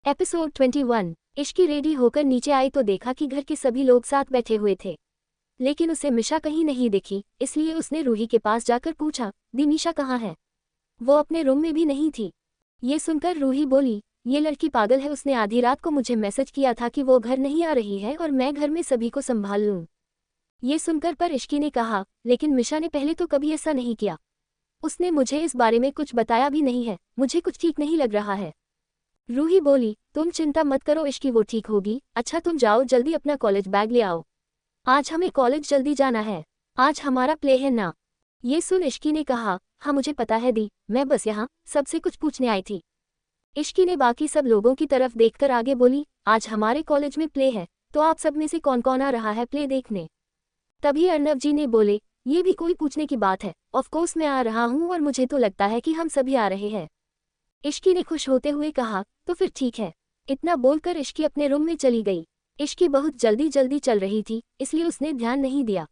Episode 21। Ishki ready होकर नीचे आई तो देखा कि घर के सभी लोग साथ बैठे हुए थे, लेकिन उसे मिशा कहीं नहीं दिखी। इसलिए उसने रूही के पास जाकर पूछा, दी मिशा कहाँ है? वो अपने रूम में भी नहीं थी। ये सुनकर रूही बोली, ये लड़की पागल है, उसने आधी रात को मुझे मैसेज किया था कि वो घर नहीं आ रही है और मैं घर में सभी को संभाल लूँ। ये सुनकर पर इश्की ने कहा, लेकिन मिशा ने पहले तो कभी ऐसा नहीं किया। उसने मुझे इस बारे में कुछ बताया भी नहीं है, मुझे कुछ ठीक नहीं लग रहा है। रूही बोली, तुम चिंता मत करो इश्की, वो ठीक होगी। अच्छा तुम जाओ जल्दी अपना कॉलेज बैग ले आओ, आज हमें कॉलेज जल्दी जाना है, आज हमारा प्ले है ना। ये सुन इश्की ने कहा, हाँ मुझे पता है दी, मैं बस यहाँ सबसे कुछ पूछने आई थी। इश्की ने बाकी सब लोगों की तरफ देखकर आगे बोली, आज हमारे कॉलेज में प्ले है, तो आप सब में से कौन कौन आ रहा है प्ले देखने? तभी अर्नव जी ने बोले, ये भी कोई पूछने की बात है, ऑफकोर्स मैं आ रहा हूँ और मुझे तो लगता है कि हम सभी आ रहे हैं। इश्की ने खुश होते हुए कहा, तो फिर ठीक है। इतना बोलकर इश्की अपने रूम में चली गई। इश्की बहुत जल्दी जल्दी चल रही थी, इसलिए उसने ध्यान नहीं दिया।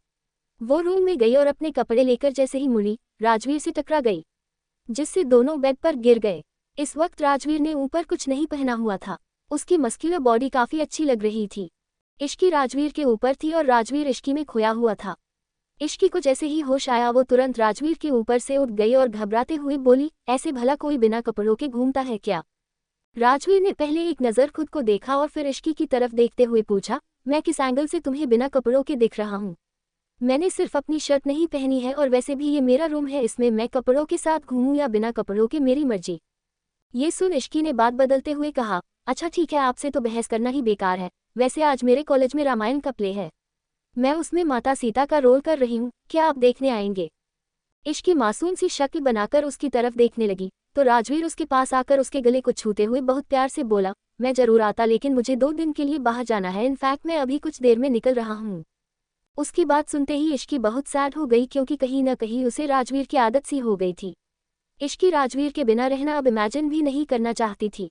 वो रूम में गई और अपने कपड़े लेकर जैसे ही मुड़ी, राजवीर से टकरा गई, जिससे दोनों बेड पर गिर गए। इस वक्त राजवीर ने ऊपर कुछ नहीं पहना हुआ था, उसकी मस्कुलर बॉडी काफी अच्छी लग रही थी। इश्की राजवीर के ऊपर थी और राजवीर इश्की में खोया हुआ था। इश्की को जैसे ही होश आया वो तुरंत राजवीर के ऊपर से उठ गई और घबराते हुए बोली, ऐसे भला कोई बिना कपड़ों के घूमता है क्या? राजवीर ने पहले एक नज़र खुद को देखा और फिर इश्की की तरफ देखते हुए पूछा, मैं किस एंगल से तुम्हें बिना कपड़ों के दिख रहा हूँ? मैंने सिर्फ अपनी शर्ट नहीं पहनी है और वैसे भी ये मेरा रूम है, इसमें मैं कपड़ों के साथ घूमूं या बिना कपड़ों के मेरी मर्जी। ये सुन इश्की ने बात बदलते हुए कहा, अच्छा ठीक है, आपसे तो बहस करना ही बेकार है। वैसे आज मेरे कॉलेज में रामायण का प्ले है, मैं उसमें माता सीता का रोल कर रही हूँ, क्या आप देखने आएंगे? इश्की मासूम सी शक्ल बनाकर उसकी तरफ देखने लगी तो राजवीर उसके पास आकर उसके गले को छूते हुए बहुत प्यार से बोला, मैं जरूर आता, लेकिन मुझे 2 दिन के लिए बाहर जाना है, इनफैक्ट मैं अभी कुछ देर में निकल रहा हूँ। उसकी बात सुनते ही इश्की बहुत सैड हो गई, क्योंकि कहीं न कहीं उसे राजवीर की आदत सी हो गई थी। इश्की राजवीर के बिना रहना अब इमेजिन भी नहीं करना चाहती थी,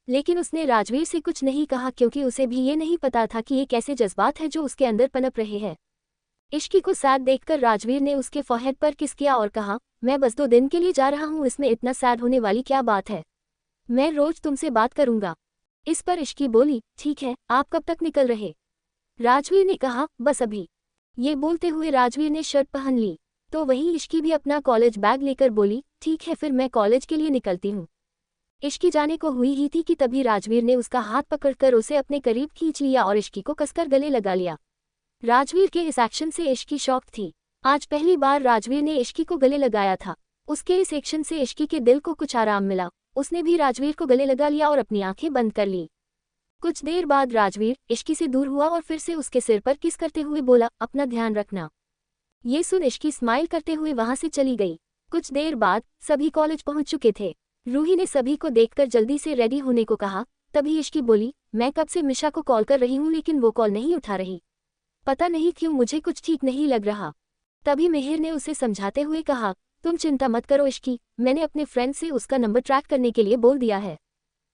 लेकिन उसने राजवीर से कुछ नहीं कहा, क्योंकि उसे भी ये नहीं पता था कि ये कैसे जज्बात है जो उसके अंदर पनप रहे हैं। इश्की को सैड देखकर राजवीर ने उसके फोरहेड पर किस किया और कहा, मैं बस 2 दिन के लिए जा रहा हूँ, इसमें इतना सैड होने वाली क्या बात है, मैं रोज तुमसे बात करूंगा। इस पर इश्की बोली, ठीक है, आप कब तक निकल रहे? राजवीर ने कहा, बस अभी। ये बोलते हुए राजवीर ने शर्ट पहन ली, तो वहीं इश्की भी अपना कॉलेज बैग लेकर बोली, ठीक है फिर मैं कॉलेज के लिए निकलती हूँ। इश्की जाने को हुई ही थी कि तभी राजवीर ने उसका हाथ पकड़कर उसे अपने करीब खींच लिया और इश्की को कसकर गले लगा लिया। राजवीर के इस एक्शन से इश्की शॉक थी। आज पहली बार राजवीर ने इश्की को गले लगाया था। उसके इस एक्शन से इश्की के दिल को कुछ आराम मिला। उसने भी राजवीर को गले लगा लिया और अपनी आंखें बंद कर ली। कुछ देर बाद राजवीर इश्की से दूर हुआ और फिर से उसके सिर पर किस करते हुए बोला, अपना ध्यान रखना। ये सुन इश्की स्माइल करते हुए वहां से चली गई। कुछ देर बाद सभी कॉलेज पहुंच चुके थे। रूही ने सभी को देखकर जल्दी से रेडी होने को कहा। तभी इश्की बोली, मैं कब से मिशा को कॉल कर रही हूँ लेकिन वो कॉल नहीं उठा रही, पता नहीं क्यों मुझे कुछ ठीक नहीं लग रहा। तभी मिहिर ने उसे समझाते हुए कहा, तुम चिंता मत करो इश्की, मैंने अपने फ्रेंड से उसका नंबर ट्रैक करने के लिए बोल दिया है,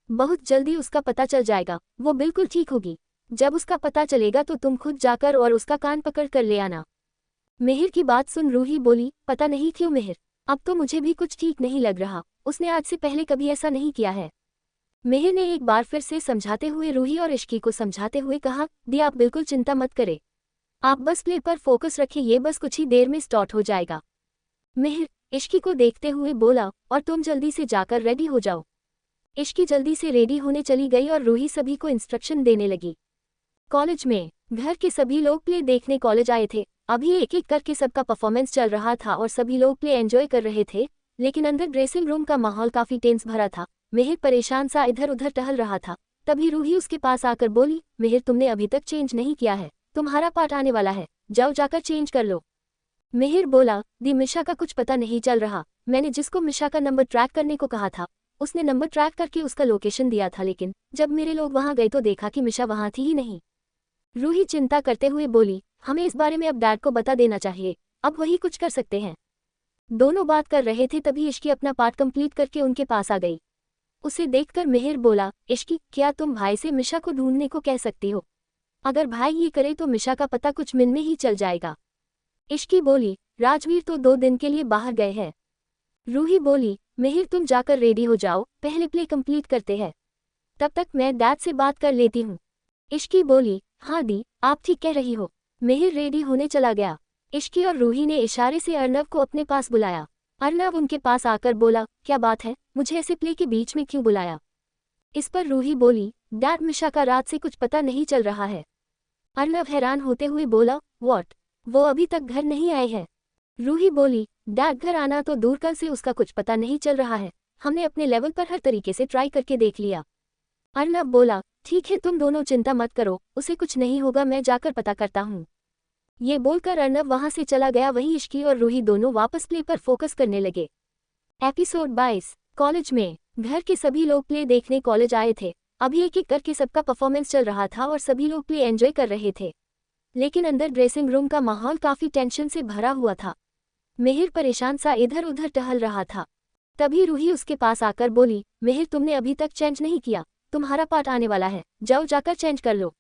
बहुत जल्दी उसका पता चल जाएगा, वो बिल्कुल ठीक होगी। जब उसका पता चलेगा तो तुम खुद जाकर और उसका कान पकड़ कर ले आना। मिहिर की बात सुन रूही बोली, पता नहीं क्यों मिहिर, अब तो मुझे भी कुछ ठीक नहीं लग रहा, उसने आज से पहले कभी ऐसा नहीं किया है। मिहिर ने एक बार फिर से समझाते हुए रूही और इश्की को समझाते हुए कहा, दी आप बिल्कुल चिंता मत करें, आप बस प्ले पर फोकस रखें, ये बस कुछ ही देर में स्टार्ट हो जाएगा। मिहिर इश्की को देखते हुए बोला, और तुम जल्दी से जाकर रेडी हो जाओ। इश्की जल्दी से रेडी होने चली गई और रूही सभी को इंस्ट्रक्शन देने लगी। कॉलेज में घर के सभी लोग प्ले देखने कॉलेज आए थे। अभी एक एक करके सबका परफॉर्मेंस चल रहा था और सभी लोग प्ले एंजॉय कर रहे थे, लेकिन अंदर ड्रेसिंग रूम का माहौल काफी टेंस भरा था। मिहिर परेशान सा इधर उधर टहल रहा था। तभी रूही उसके पास आकर बोली, मिहिर तुमने अभी तक चेंज नहीं किया है, तुम्हारा पार्ट आने वाला है, जाओ जाकर चेंज कर लो। मिहिर बोला, दी मिशा का कुछ पता नहीं चल रहा, मैंने जिसको मिशा का नंबर ट्रैक करने को कहा था उसने नंबर ट्रैक करके उसका लोकेशन दिया था, लेकिन जब मेरे लोग वहां गए तो देखा कि मिशा वहां थी ही नहीं। रूही चिंता करते हुए बोली, हमें इस बारे में अब डैड को बता देना चाहिए, अब वही कुछ कर सकते हैं। दोनों बात कर रहे थे तभी इश्की अपना पार्ट कंप्लीट करके उनके पास आ गई। उसे देखकर मिहिर बोला, इश्की क्या तुम भाई से मिशा को ढूंढने को कह सकती हो? अगर भाई ये करे तो मिशा का पता कुछ मिनट में ही चल जाएगा। इश्की बोली, राजवीर तो 2 दिन के लिए बाहर गए हैं। रूही बोली, मिहिर तुम जाकर रेडी हो जाओ, पहले प्ले कंप्लीट करते हैं। तब तक मैं डैड से बात कर लेती हूँ। इश्की बोली, हाँ दी, आप ठीक कह रही हो। मिहिर रेडी होने चला गया। इश्की और रूही ने इशारे से अर्नव को अपने पास बुलाया। अर्नव उनके पास आकर बोला, क्या बात है, मुझे ऐसे प्ले के बीच में क्यों बुलाया? इस पर रूही बोली, डैड मिशा का रात से कुछ पता नहीं चल रहा है। अर्नव हैरान होते हुए बोला, व्हाट? वो अभी तक घर नहीं आए हैं? रूही बोली, डैड घर आना तो दूर, कल से उसका कुछ पता नहीं चल रहा है। हमने अपने लेवल पर हर तरीके से ट्राई करके देख लिया। अर्नव बोला, ठीक है, तुम दोनों चिंता मत करो, उसे कुछ नहीं होगा, मैं जाकर पता करता हूँ। ये बोलकर अर्नव वहां से चला गया। वहीं इश्की और रूही दोनों वापस प्ले पर फोकस करने लगे। एपिसोड 22। कॉलेज में घर के सभी लोग प्ले देखने कॉलेज आए थे। अभी एक एक करके सबका परफॉर्मेंस चल रहा था और सभी लोग प्ले एंजॉय कर रहे थे। लेकिन अंदर ड्रेसिंग रूम का माहौल काफी टेंशन से भरा हुआ था। मिहिर परेशान सा इधर उधर टहल रहा था। तभी रूही उसके पास आकर बोली, मिहिर तुमने अभी तक चेंज नहीं किया, तुम्हारा पार्ट आने वाला है, जाओ जाकर चेंज कर लो।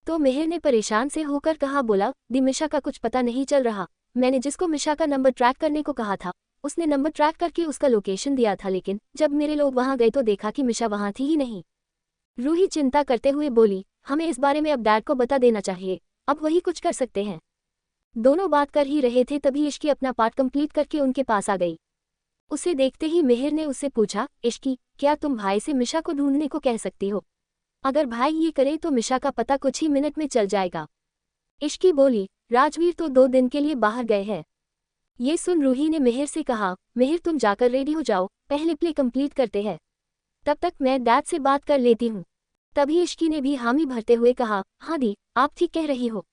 तो मिहिर ने परेशान से होकर कहा, बोला, दी मिशा का कुछ पता नहीं चल रहा। मैंने जिसको मिशा का नंबर ट्रैक करने को कहा था उसने नंबर ट्रैक करके उसका लोकेशन दिया था, लेकिन जब मेरे लोग वहां गए तो देखा कि मिशा वहां थी ही नहीं। रूही चिंता करते हुए बोली, हमें इस बारे में अब डैड को बता देना चाहिए, अब वही कुछ कर सकते हैं। दोनों बात कर ही रहे थे तभी इश्की अपना पार्ट कंप्लीट करके उनके पास आ गई। उसे देखते ही मिहिर ने उससे पूछा, इश्की, क्या तुम भाई से मिशा को ढूंढने को कह सकती हो? अगर भाई ये करे तो मिशा का पता कुछ ही मिनट में चल जाएगा। इश्की बोली, राजवीर तो 2 दिन के लिए बाहर गए हैं। ये सुन रूही ने मिहिर से कहा, मिहिर तुम जाकर रेडी हो जाओ, पहले प्ले कंप्लीट करते हैं, तब तक मैं डैड से बात कर लेती हूँ। तभी इश्की ने भी हामी भरते हुए कहा, हाँ दी, आप ठीक कह रही हो।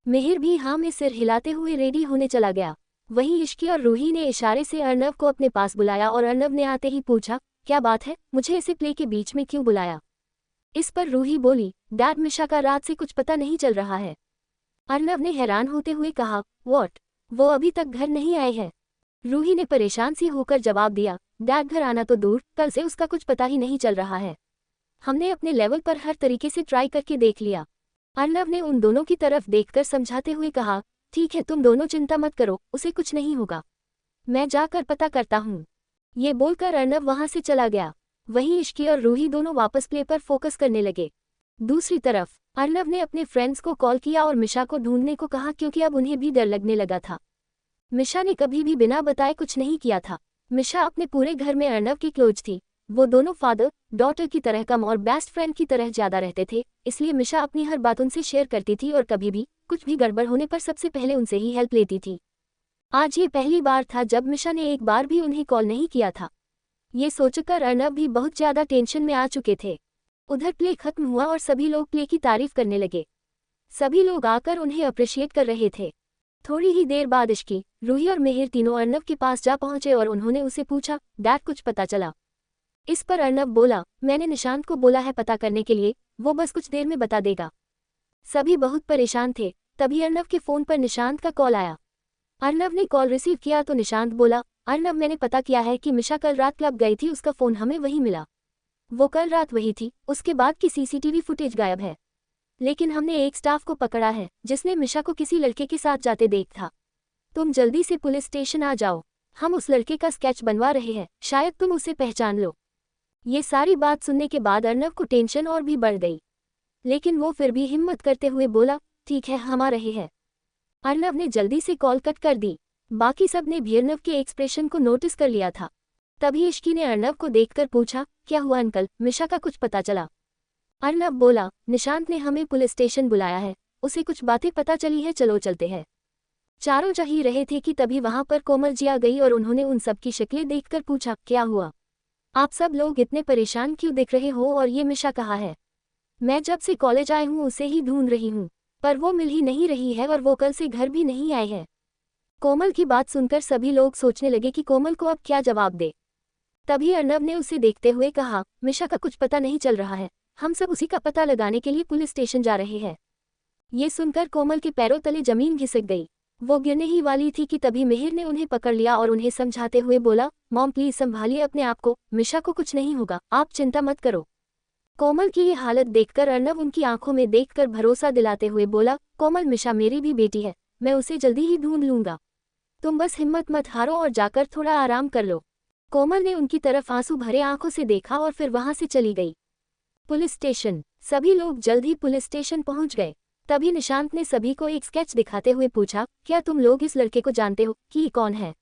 मिहिर भी हाँ में सिर हिलाते हुए रेडी होने चला गया। वहीं इश्की और रूही ने इशारे से अर्नव को अपने पास बुलाया और अर्नव ने आते ही पूछा, क्या बात है, मुझे ऐसे प्ले के बीच में क्यों बुलाया? इस पर रूही बोली, डैड मिशा का रात से कुछ पता नहीं चल रहा है। अर्नव ने हैरान होते हुए कहा, व्हाट? वो अभी तक घर नहीं आए हैं? रूही ने परेशान सी होकर जवाब दिया, डैड घर आना तो दूर, कल से उसका कुछ पता ही नहीं चल रहा है। हमने अपने लेवल पर हर तरीके से ट्राई करके देख लिया। अर्नव ने उन दोनों की तरफ देखकर समझाते हुए कहा, ठीक है, तुम दोनों चिंता मत करो, उसे कुछ नहीं होगा, मैं जाकर पता करता हूँ। ये बोलकर अर्नव वहां से चला गया। वहीं इश्की और रूही दोनों वापस प्ले पर फोकस करने लगे। दूसरी तरफ अर्नव ने अपने फ्रेंड्स को कॉल किया और मिशा को ढूंढने को कहा, क्योंकि अब उन्हें भी डर लगने लगा था। मिशा ने कभी भी बिना बताए कुछ नहीं किया था। मिशा अपने पूरे घर में अर्नव की क्लोज थी। वो दोनों फादर डॉटर की तरह कम और बेस्ट फ्रेंड की तरह ज्यादा रहते थे, इसलिए मिशा अपनी हर बात उनसे शेयर करती थी और कभी भी कुछ भी गड़बड़ होने पर सबसे पहले उनसे ही हेल्प लेती थी। आज ये पहली बार था जब मिशा ने एक बार भी उन्हें कॉल नहीं किया था। ये सोचकर अर्नव भी बहुत ज्यादा टेंशन में आ चुके थे। उधर प्ले खत्म हुआ और सभी लोग प्ले की तारीफ करने लगे। सभी लोग आकर उन्हें अप्रिशिएट कर रहे थे। थोड़ी ही देर बाद इश्की, रूही और मिहिर तीनों अर्नव के पास जा पहुंचे और उन्होंने उसे पूछा, डैड कुछ पता चला? इस पर अर्नव बोला, मैंने निशांत को बोला है पता करने के लिए, वो बस कुछ देर में बता देगा। सभी बहुत परेशान थे। तभी अर्नव के फोन पर निशांत का कॉल आया। अर्नव ने कॉल रिसीव किया तो निशांत बोला, अर्नव मैंने पता किया है कि मिशा कल रात क्लब गई थी, उसका फोन हमें वहीं मिला। वो कल रात वही थी, उसके बाद की सीसीटीवी फुटेज गायब है। लेकिन हमने एक स्टाफ को पकड़ा है जिसने मिशा को किसी लड़के के साथ जाते देखा। तुम जल्दी से पुलिस स्टेशन आ जाओ, हम उस लड़के का स्केच बनवा रहे हैं, शायद तुम उसे पहचान लो। ये सारी बात सुनने के बाद अर्नव को टेंशन और भी बढ़ गई, लेकिन वो फिर भी हिम्मत करते हुए बोला, ठीक है, हम आ रहे हैं। अर्नव ने जल्दी से कॉल कट कर दी। बाकी सब ने भी अर्नव के एक्सप्रेशन को नोटिस कर लिया था। तभी इश्की ने अर्नव को देखकर पूछा, क्या हुआ अंकल, मिशा का कुछ पता चला? अर्नव बोला, निशांत ने हमें पुलिस स्टेशन बुलाया है, उसे कुछ बातें पता चली है, चलो चलते हैं। चारों जा ही रहे थे कि तभी वहां पर कोमल जी आ गई और उन्होंने उन सब की शक्लें देखकर पूछा, क्या हुआ? आप सब लोग इतने परेशान क्यों दिख रहे हो और ये मिशा कहाँ है? मैं जब से कॉलेज आई हूँ उसे ही ढूंढ रही हूँ, पर वो मिल ही नहीं रही है और वो कल से घर भी नहीं आए हैं। कोमल की बात सुनकर सभी लोग सोचने लगे कि कोमल को अब क्या जवाब दे। तभी अर्नव ने उसे देखते हुए कहा, मिशा का कुछ पता नहीं चल रहा है, हम सब उसी का पता लगाने के लिए पुलिस स्टेशन जा रहे हैं। ये सुनकर कोमल के पैरों तले जमीन घिसक गई। वो गिरने ही वाली थी कि तभी मिहिर ने उन्हें पकड़ लिया और उन्हें समझाते हुए बोला, मॉम प्लीज संभालिए अपने आप को, मिशा को कुछ नहीं होगा, आप चिंता मत करो। कोमल की ये हालत देखकर अर्नव उनकी आंखों में देखकर भरोसा दिलाते हुए बोला, कोमल मिशा मेरी भी बेटी है, मैं उसे जल्दी ही ढूंढ लूंगा, तुम बस हिम्मत मत हारो और जाकर थोड़ा आराम कर लो। कोमल ने उनकी तरफ आंसू भरे आंखों से देखा और फिर वहां से चली गई। Police station. सभी लोग जल्द ही पुलिस स्टेशन पहुंच गए। तभी निशांत ने सभी को एक स्केच दिखाते हुए पूछा, क्या तुम लोग इस लड़के को जानते हो कि ये कौन है?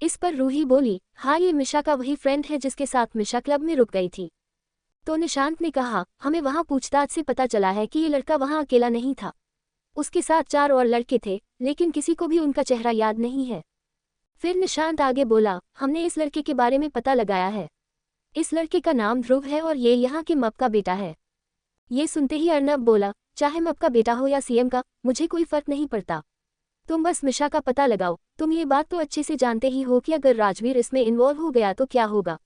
इस पर रूही बोली, हाँ ये मिशा का वही फ्रेंड है जिसके साथ मिशा क्लब में रुक गई थी। तो निशांत ने कहा, हमें वहां पूछताछ से पता चला है कि ये लड़का वहां अकेला नहीं था, उसके साथ 4 और लड़के थे, लेकिन किसी को भी उनका चेहरा याद नहीं है। फिर निशांत आगे बोला, हमने इस लड़के के बारे में पता लगाया है। इस लड़के का नाम ध्रुव है और ये यहाँ के मप का बेटा है। ये सुनते ही अर्नब बोला, चाहे मप का बेटा हो या सीएम का, मुझे कोई फर्क नहीं पड़ता। तुम बस मिशा का पता लगाओ। तुम ये बात तो अच्छे से जानते ही हो कि अगर राजवीर इसमें इन्वॉल्व हो गया तो क्या होगा।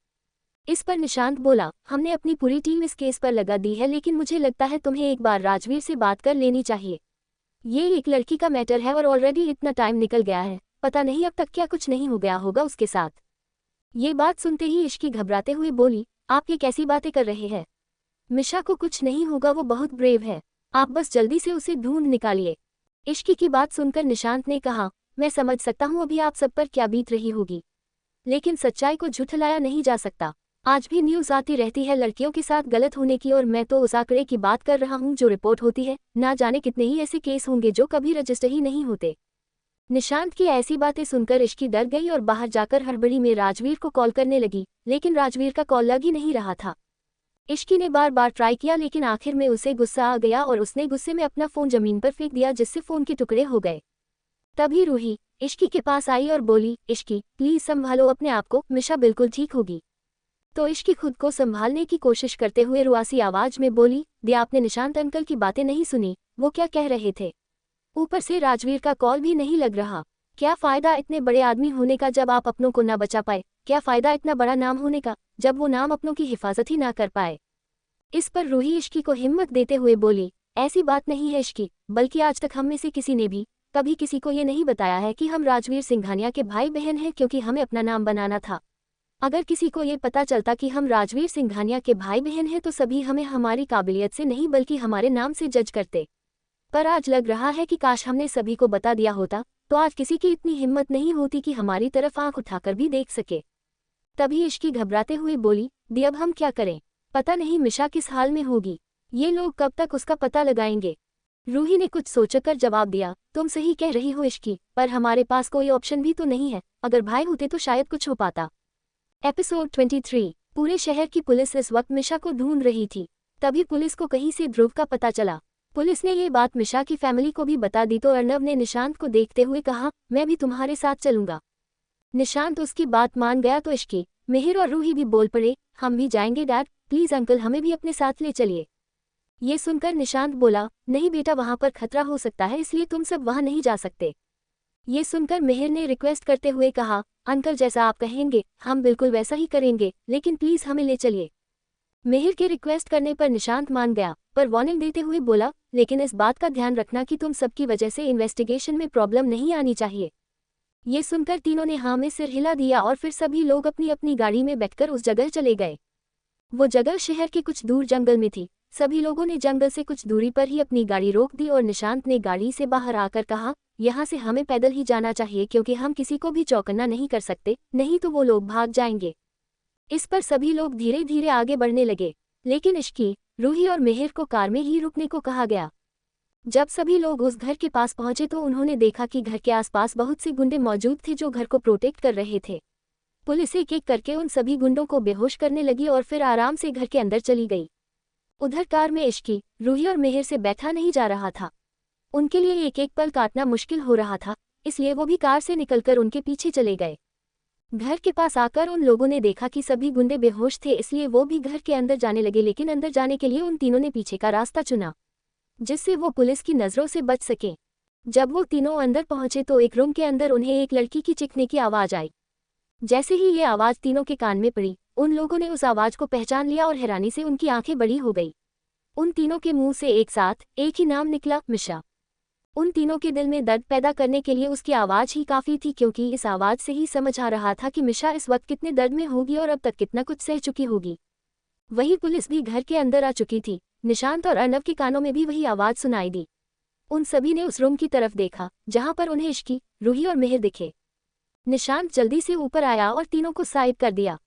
इस पर निशांत बोला, हमने अपनी पूरी टीम इस केस पर लगा दी है, लेकिन मुझे लगता है तुम्हें एक बार राजवीर से बात कर लेनी चाहिए। ये एक लड़की का मैटर है और ऑलरेडी इतना टाइम निकल गया है, पता नहीं अब तक क्या कुछ नहीं हो गया होगा उसके साथ। ये बात सुनते ही इश्की घबराते हुए बोली, आप ये कैसी बातें कर रहे हैं? मिशा को कुछ नहीं होगा, वो बहुत ब्रेव है, आप बस जल्दी से उसे ढूंढ निकालिए। इश्की की बात सुनकर निशांत ने कहा, मैं समझ सकता हूँ अभी आप सब पर क्या बीत रही होगी, लेकिन सच्चाई को झुठलाया नहीं जा सकता। आज भी न्यूज़ आती रहती है लड़कियों के साथ गलत होने की, और मैं तो उस आंकड़े की बात कर रहा हूँ जो रिपोर्ट होती है। ना जाने कितने ही ऐसे केस होंगे जो कभी रजिस्टर ही नहीं होते। निशांत की ऐसी बातें सुनकर इश्की डर गई और बाहर जाकर हड़बड़ी में राजवीर को कॉल करने लगी, लेकिन राजवीर का कॉल लग ही नहीं रहा था। इश्की ने बार बार ट्राई किया, लेकिन आखिर में उसे गुस्सा आ गया और उसने गुस्से में अपना फ़ोन ज़मीन पर फेंक दिया, जिससे फ़ोन के टुकड़े हो गए। तभी रूही इश्की के पास आई और बोली, इश्की प्लीज़ संभालो अपने आप को, मिशा बिल्कुल ठीक होगी। तो इश्की खुद को संभालने की कोशिश करते हुए रुआसी आवाज में बोली, दिया आपने निशांत अंकल की बातें नहीं सुनी, वो क्या कह रहे थे? ऊपर से राजवीर का कॉल भी नहीं लग रहा। क्या फ़ायदा इतने बड़े आदमी होने का जब आप अपनों को ना बचा पाए? क्या फ़ायदा इतना बड़ा नाम होने का जब वो नाम अपनों की हिफाजत ही ना कर पाए? इस पर रूही इश्की को हिम्मत देते हुए बोली, ऐसी बात नहीं है इश्की, बल्कि आज तक हम में से किसी ने भी कभी किसी को ये नहीं बताया है कि हम राजवीर सिंघानिया के भाई बहन हैं, क्योंकि हमें अपना नाम बनाना था। अगर किसी को ये पता चलता कि हम राजवीर सिंघानिया के भाई बहन हैं तो सभी हमें हमारी काबिलियत से नहीं बल्कि हमारे नाम से जज करते। पर आज लग रहा है कि काश हमने सभी को बता दिया होता, तो आज किसी की इतनी हिम्मत नहीं होती कि हमारी तरफ आंख उठाकर भी देख सके। तभी इश्की घबराते हुए बोली, दी अब हम क्या करें? पता नहीं मिशा किस हाल में होगी, ये लोग कब तक उसका पता लगाएंगे? रूही ने कुछ सोचकर जवाब दिया, तुम सही कह रही हो इश्की, पर हमारे पास कोई ऑप्शन भी तो नहीं है। अगर भाई होते तो शायद कुछ हो पाता। एपिसोड 23। पूरे शहर की पुलिस इस वक्त मिशा को ढूंढ रही थी। तभी पुलिस को कहीं से ध्रुव का पता चला। पुलिस ने ये बात मिशा की फैमिली को भी बता दी, तो अर्नब ने निशांत को देखते हुए कहा, मैं भी तुम्हारे साथ चलूंगा। निशांत उसकी बात मान गया तो इश्की, मिहिर और रूही भी बोल पड़े, हम भी जाएंगे डैड, प्लीज अंकल हमें भी अपने साथ ले चलिए। ये सुनकर निशांत बोला, नहीं बेटा, वहां पर खतरा हो सकता है, इसलिए तुम सब वहां नहीं जा सकते। ये सुनकर मिहिर ने रिक्वेस्ट करते हुए कहा, अंकल जैसा आप कहेंगे हम बिल्कुल वैसा ही करेंगे, लेकिन प्लीज हमें ले चलिए। मिहिर के रिक्वेस्ट करने पर निशांत मान गया, पर वार्निंग देते हुए बोला, लेकिन इस बात का ध्यान रखना कि तुम सबकी वजह से इन्वेस्टिगेशन में प्रॉब्लम नहीं आनी चाहिए। ये सुनकर तीनों ने हाँ में सिर हिला दिया और फिर सभी लोग अपनी अपनी गाड़ी में बैठकर उस जगह चले गए। वो जगह शहर के कुछ दूर जंगल में थी। सभी लोगों ने जंगल से कुछ दूरी पर ही अपनी गाड़ी रोक दी और निशांत ने गाड़ी से बाहर आकर कहा, यहाँ से हमें पैदल ही जाना चाहिए, क्योंकि हम किसी को भी चौकन्ना नहीं कर सकते, नहीं तो वो लोग भाग जाएंगे। इस पर सभी लोग धीरे धीरे आगे बढ़ने लगे, लेकिन इश्की, रूही और मिहिर को कार में ही रुकने को कहा गया। जब सभी लोग उस घर के पास पहुंचे तो उन्होंने देखा कि घर के आसपास बहुत से गुंडे मौजूद थे जो घर को प्रोटेक्ट कर रहे थे। पुलिस एक एक करके उन सभी गुंडों को बेहोश करने लगी और फिर आराम से घर के अंदर चली गई। उधर कार में इश्की, रूही और मिहिर से बैठा नहीं जा रहा था। उनके लिए एक एक पल काटना मुश्किल हो रहा था, इसलिए वो भी कार से निकलकर उनके पीछे चले गए। घर के पास आकर उन लोगों ने देखा कि सभी गुंडे बेहोश थे, इसलिए वो भी घर के अंदर जाने लगे, लेकिन अंदर जाने के लिए उन तीनों ने पीछे का रास्ता चुना, जिससे वो पुलिस की नज़रों से बच सके। जब वो तीनों अंदर पहुंचे तो एक रूम के अंदर उन्हें एक लड़की की चीखने की आवाज़ आई। जैसे ही ये आवाज़ तीनों के कान में पड़ी, उन लोगों ने उस आवाज़ को पहचान लिया और हैरानी से उनकी आंखें बड़ी हो गई। उन तीनों के मुंह से एक साथ एक ही नाम निकला, मिशा। उन तीनों के दिल में दर्द पैदा करने के लिए उसकी आवाज़ ही काफ़ी थी, क्योंकि इस आवाज़ से ही समझ आ रहा था कि मिशा इस वक्त कितने दर्द में होगी और अब तक कितना कुछ सह चुकी होगी। वही पुलिस भी घर के अंदर आ चुकी थी। निशांत और अर्नब के कानों में भी वही आवाज़ सुनाई दी। उन सभी ने उस रूम की तरफ देखा जहां पर उन्हें इश्की, रूही और मिहिर दिखे। निशांत जल्दी से ऊपर आया और तीनों को साइड कर दिया।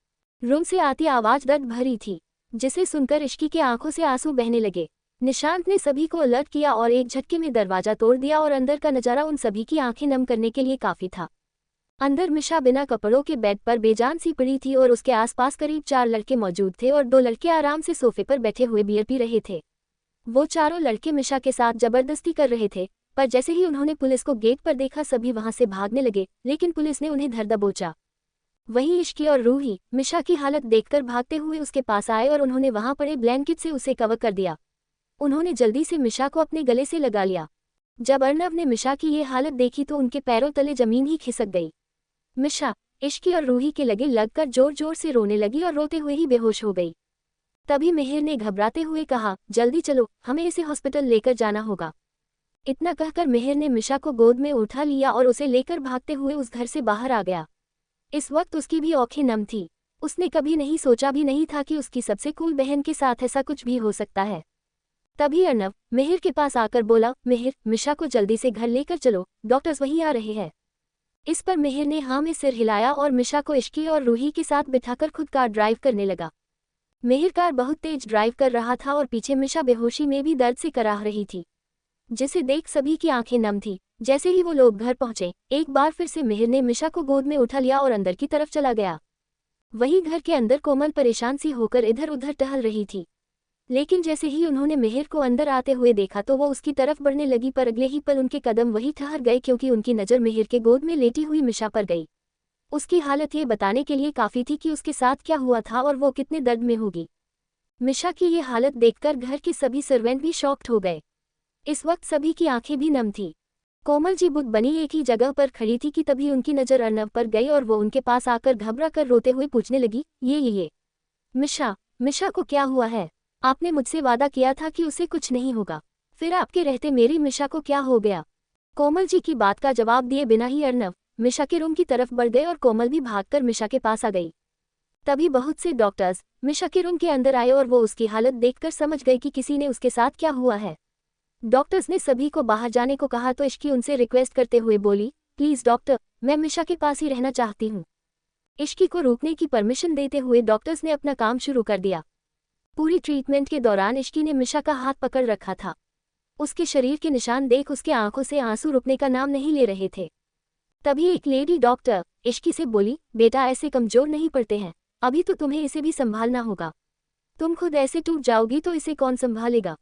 रूम से आती आवाज़ दर्द भरी थी। जिसे सुनकर इश्की के आंखों से आंसू बहने लगे। निशांत ने सभी को अलर्ट किया और एक झटके में दरवाजा तोड़ दिया और अंदर का नजारा उन सभी की आंखें नम करने के लिए काफी था। अंदर मिशा बिना कपड़ों के बेड पर बेजान सी पड़ी थी और उसके आसपास करीब 4 लड़के मौजूद थे और 2 लड़के आराम से सोफे पर बैठे हुए बियर पी रहे थे। वो चारों लड़के मिशा के साथ जबरदस्ती कर रहे थे, पर जैसे ही उन्होंने पुलिस को गेट पर देखा सभी वहां से भागने लगे, लेकिन पुलिस ने उन्हें धर दबोचा। वहीं इश्की और रूही मिशा की हालत देखकर भागते हुए उसके पास आए और उन्होंने वहां पड़े ब्लैंकेट से उसे कवर कर दिया। उन्होंने जल्दी से मिशा को अपने गले से लगा लिया। जब अर्नव ने मिशा की ये हालत देखी तो उनके पैरों तले जमीन ही खिसक गई। मिशा इश्की और रूही के लगे लगकर जोर जोर से रोने लगी और रोते हुए ही बेहोश हो गई। तभी मिहिर ने घबराते हुए कहा, जल्दी चलो, हमें इसे हॉस्पिटल लेकर जाना होगा। इतना कहकर मिहिर ने मिशा को गोद में उठा लिया और उसे लेकर भागते हुए उस घर से बाहर आ गया। इस वक्त उसकी भी आंखें नम थी। उसने कभी नहीं सोचा भी नहीं था कि उसकी सबसे कूल बहन के साथ ऐसा कुछ भी हो सकता है। तभी अर्नव मिहिर के पास आकर बोला, मिहिर, मिशा को जल्दी से घर लेकर चलो, डॉक्टर्स वहीं आ रहे हैं। इस पर मिहिर ने हाँ में सिर हिलाया और मिशा को इश्की और रूही के साथ बिठाकर खुद कार ड्राइव करने लगा। मिहिर कार बहुत तेज ड्राइव कर रहा था और पीछे मिशा बेहोशी में भी दर्द से कराह रही थी, जिसे देख सभी की आंखें नम थी। जैसे ही वो लोग घर पहुंचे, एक बार फिर से मिहिर ने मिशा को गोद में उठा लिया और अंदर की तरफ चला गया। वहीं घर के अंदर कोमल परेशान सी होकर इधर उधर टहल रही थी, लेकिन जैसे ही उन्होंने मिहिर को अंदर आते हुए देखा तो वो उसकी तरफ बढ़ने लगी, पर अगले ही पल उनके कदम वहीं ठहर गए क्योंकि उनकी नज़र मिहिर के गोद में लेटी हुई मिशा पर गई। उसकी हालत ये बताने के लिए काफ़ी थी कि उसके साथ क्या हुआ था और वो कितने दर्द में होगी। मिशा की ये हालत देखकर घर के सभी सर्वेंट भी शॉक्ड हो गए। इस वक्त सभी की आंखें भी नम थी। कोमल जी बुत बनी एक ही जगह पर खड़ी थी कि तभी उनकी नज़र अर्नव पर गई और वो उनके पास आकर घबरा कर रोते हुए पूछने लगी, ये मिशा को क्या हुआ है? आपने मुझसे वादा किया था कि उसे कुछ नहीं होगा, फिर आपके रहते मेरी मिशा को क्या हो गया? कोमल जी की बात का जवाब दिए बिना ही अर्नव मिशा के रूम की तरफ बढ़ गए और कोमल भी भागकर मिशा के पास आ गई। तभी बहुत से डॉक्टर्स मिशा के रूम के अंदर आए और वो उसकी हालत देखकर समझ गए कि किसी ने उसके साथ क्या हुआ है। डॉक्टर्स ने सभी को बाहर जाने को कहा तो इश्की उनसे रिक्वेस्ट करते हुए बोली, प्लीज डॉक्टर, मैं मिशा के पास ही रहना चाहती हूँ। इश्की को रोकने की परमिशन देते हुए डॉक्टर्स ने अपना काम शुरू कर दिया। पूरी ट्रीटमेंट के दौरान इश्की ने मिशा का हाथ पकड़ रखा था। उसके शरीर के निशान देख उसके आंखों से आंसू रुकने का नाम नहीं ले रहे थे। तभी एक लेडी डॉक्टर इश्की से बोली, बेटा ऐसे कमजोर नहीं पड़ते हैं, अभी तो तुम्हें इसे भी संभालना होगा। तुम खुद ऐसे टूट जाओगी तो इसे कौन संभालेगा?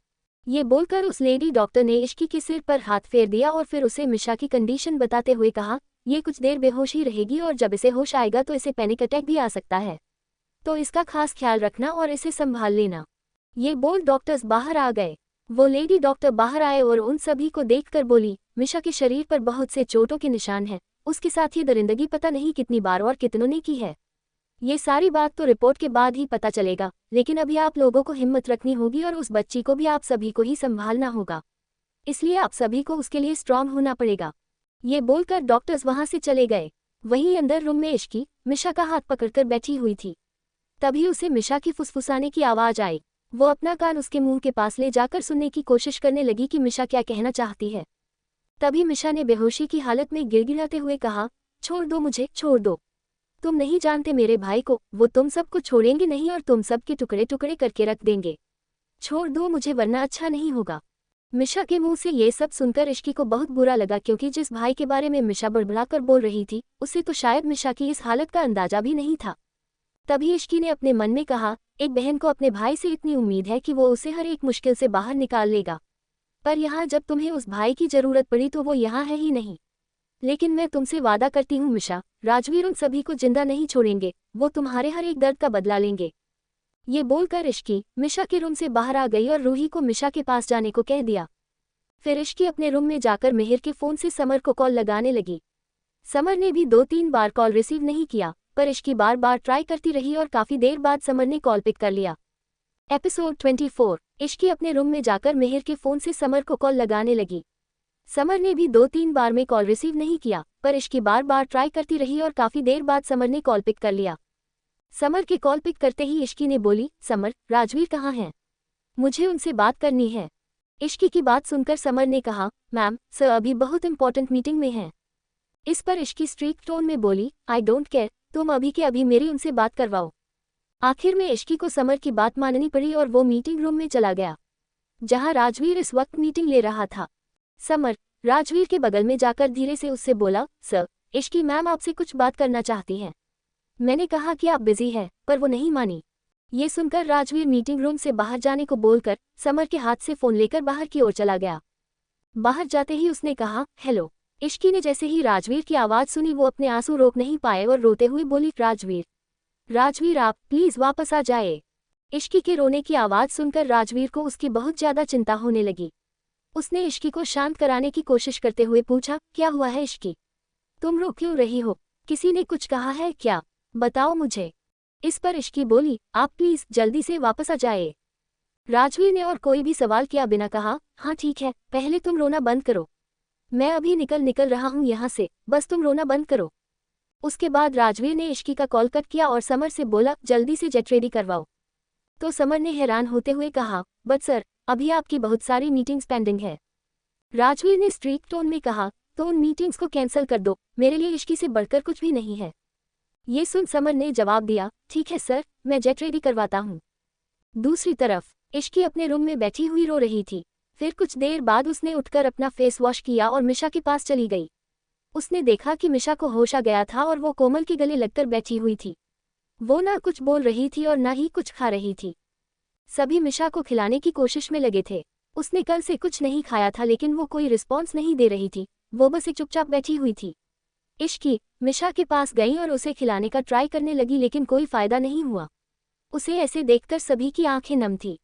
ये बोलकर उस लेडी डॉक्टर ने इश्की के सिर पर हाथ फेर दिया और फिर उसे मिशा की कंडीशन बताते हुए कहा, ये कुछ देर बेहोश ही रहेगी और जब इसे होश आएगा तो इसे पैनिक अटैक भी आ सकता है, तो इसका खास ख्याल रखना और इसे संभाल लेना। ये बोल डॉक्टर्स बाहर आ गए। वो लेडी डॉक्टर बाहर आए और उन सभी को देखकर बोली, मिशा के शरीर पर बहुत से चोटों के निशान हैं, उसके साथ ये दरिंदगी पता नहीं कितनी बार और कितनों ने की है। ये सारी बात तो रिपोर्ट के बाद ही पता चलेगा, लेकिन अभी आप लोगों को हिम्मत रखनी होगी और उस बच्ची को भी आप सभी को ही संभालना होगा, इसलिए आप सभी को उसके लिए स्ट्रांग होना पड़ेगा। ये बोलकर डॉक्टर्स वहां से चले गए। वहीं अंदर रूम में इश्की मिशा का हाथ पकड़कर बैठी हुई थी। तभी उसे मिशा की फुसफुसाने की आवाज आई। वो अपना कान उसके मुंह के पास ले जाकर सुनने की कोशिश करने लगी कि मिशा क्या कहना चाहती है। तभी मिशा ने बेहोशी की हालत में गिड़गिड़ाते हुए कहा, छोड़ दो मुझे, छोड़ दो। तुम नहीं जानते मेरे भाई को, वो तुम सबको छोड़ेंगे नहीं और तुम सबके टुकड़े टुकड़े करके रख देंगे। छोड़ दो मुझे वरना अच्छा नहीं होगा। मिशा के मुंह से ये सब सुनकर इश्की को बहुत बुरा लगा, क्योंकि जिस भाई के बारे में मिशा बड़बड़ाकर बोल रही थी उसे तो शायद मिशा की इस हालत का अंदाजा भी नहीं था। तभी इश्की ने अपने मन में कहा, एक बहन को अपने भाई से इतनी उम्मीद है कि वो उसे हर एक मुश्किल से बाहर निकाल लेगा, पर यहाँ जब तुम्हें उस भाई की जरूरत पड़ी तो वो यहाँ है ही नहीं। लेकिन मैं तुमसे वादा करती हूँ मिशा, राजवीर उन सभी को जिंदा नहीं छोड़ेंगे, वो तुम्हारे हर एक दर्द का बदला लेंगे। ये बोलकर इश्की मिशा के रूम से बाहर आ गई और रूही को मिशा के पास जाने को कह दिया। फिर इश्की अपने रूम में जाकर मिहिर के फोन से समर को कॉल लगाने लगी। समर ने भी 2-3 बार कॉल रिसीव नहीं किया, पर इश्की बार बार ट्राई करती रही और काफी देर बाद समर ने कॉल पिक कर लिया। एपिसोड 24। इश्की अपने रूम में जाकर मिहिर के फोन से समर को कॉल लगाने लगी। समर ने भी 2-3 बार में कॉल रिसीव नहीं किया, पर इश्की बार बार ट्राई करती रही और काफी देर बाद समर ने कॉल पिक कर लिया। समर के कॉल पिक करते ही इश्की ने बोली, समर, राजवीर कहाँ हैं? मुझे उनसे बात करनी है। इश्की की बात सुनकर समर ने कहा, मैम, सर अभी बहुत इंपॉर्टेंट मीटिंग में हैं। इस पर इश्की स्ट्रिक्ट टोन में बोली, आई डोंट केयर, तुम अभी के अभी मेरी उनसे बात करवाओ। आखिर में इश्की को समर की बात माननी पड़ी और वो मीटिंग रूम में चला गया, जहां राजवीर इस वक्त मीटिंग ले रहा था। समर राजवीर के बगल में जाकर धीरे से उससे बोला, सर, इश्की मैम आपसे कुछ बात करना चाहती हैं। मैंने कहा कि आप बिजी हैं, पर वो नहीं मानी। ये सुनकर राजवीर मीटिंग रूम से बाहर जाने को बोलकर समर के हाथ से फोन लेकर बाहर की ओर चला गया। बाहर जाते ही उसने कहा, हेलो। इश्की ने जैसे ही राजवीर की आवाज़ सुनी वो अपने आंसू रोक नहीं पाए और रोते हुए बोली, राजवीर आप प्लीज़ वापस आ जाए। इश्की के रोने की आवाज़ सुनकर राजवीर को उसकी बहुत ज़्यादा चिंता होने लगी। उसने इश्की को शांत कराने की कोशिश करते हुए पूछा, क्या हुआ है इश्की? तुम रो क्यों रही हो? किसी ने कुछ कहा है क्या? बताओ मुझे। इस पर इश्की बोली, आप प्लीज़ जल्दी से वापस आ जाए। राजवीर ने और कोई भी सवाल किया बिना कहा, हाँ ठीक है, पहले तुम रोना बंद करो। मैं अभी निकल रहा हूँ यहाँ से, बस तुम रोना बंद करो। उसके बाद राजवीर ने इश्की का कॉल कट किया और समर से बोला, जल्दी से जेट रेडी करवाओ। तो समर ने हैरान होते हुए कहा, बट सर, अभी आपकी बहुत सारी मीटिंग्स पेंडिंग है। राजवीर ने स्ट्रिक्ट टोन में कहा, तो उन मीटिंग्स को कैंसिल कर दो, मेरे लिए इश्की से बढ़कर कुछ भी नहीं है। ये सुन समर ने जवाब दिया, ठीक है सर, मैं जेट रेडी करवाता हूँ। दूसरी तरफ इश्की अपने रूम में बैठी हुई रो रही थी। फिर कुछ देर बाद उसने उठकर अपना फेस वॉश किया और मिशा के पास चली गई। उसने देखा कि मिशा को होश आ गया था और वो कोमल के गले लगकर बैठी हुई थी। वो ना कुछ बोल रही थी और ना ही कुछ खा रही थी। सभी मिशा को खिलाने की कोशिश में लगे थे। उसने कल से कुछ नहीं खाया था लेकिन वो कोई रिस्पॉन्स नहीं दे रही थी, वो बस एक चुपचाप बैठी हुई थी। इश्की मिशा के पास गई और उसे खिलाने का ट्राई करने लगी लेकिन कोई फायदा नहीं हुआ। उसे ऐसे देखकर सभी की आंखें नम थी।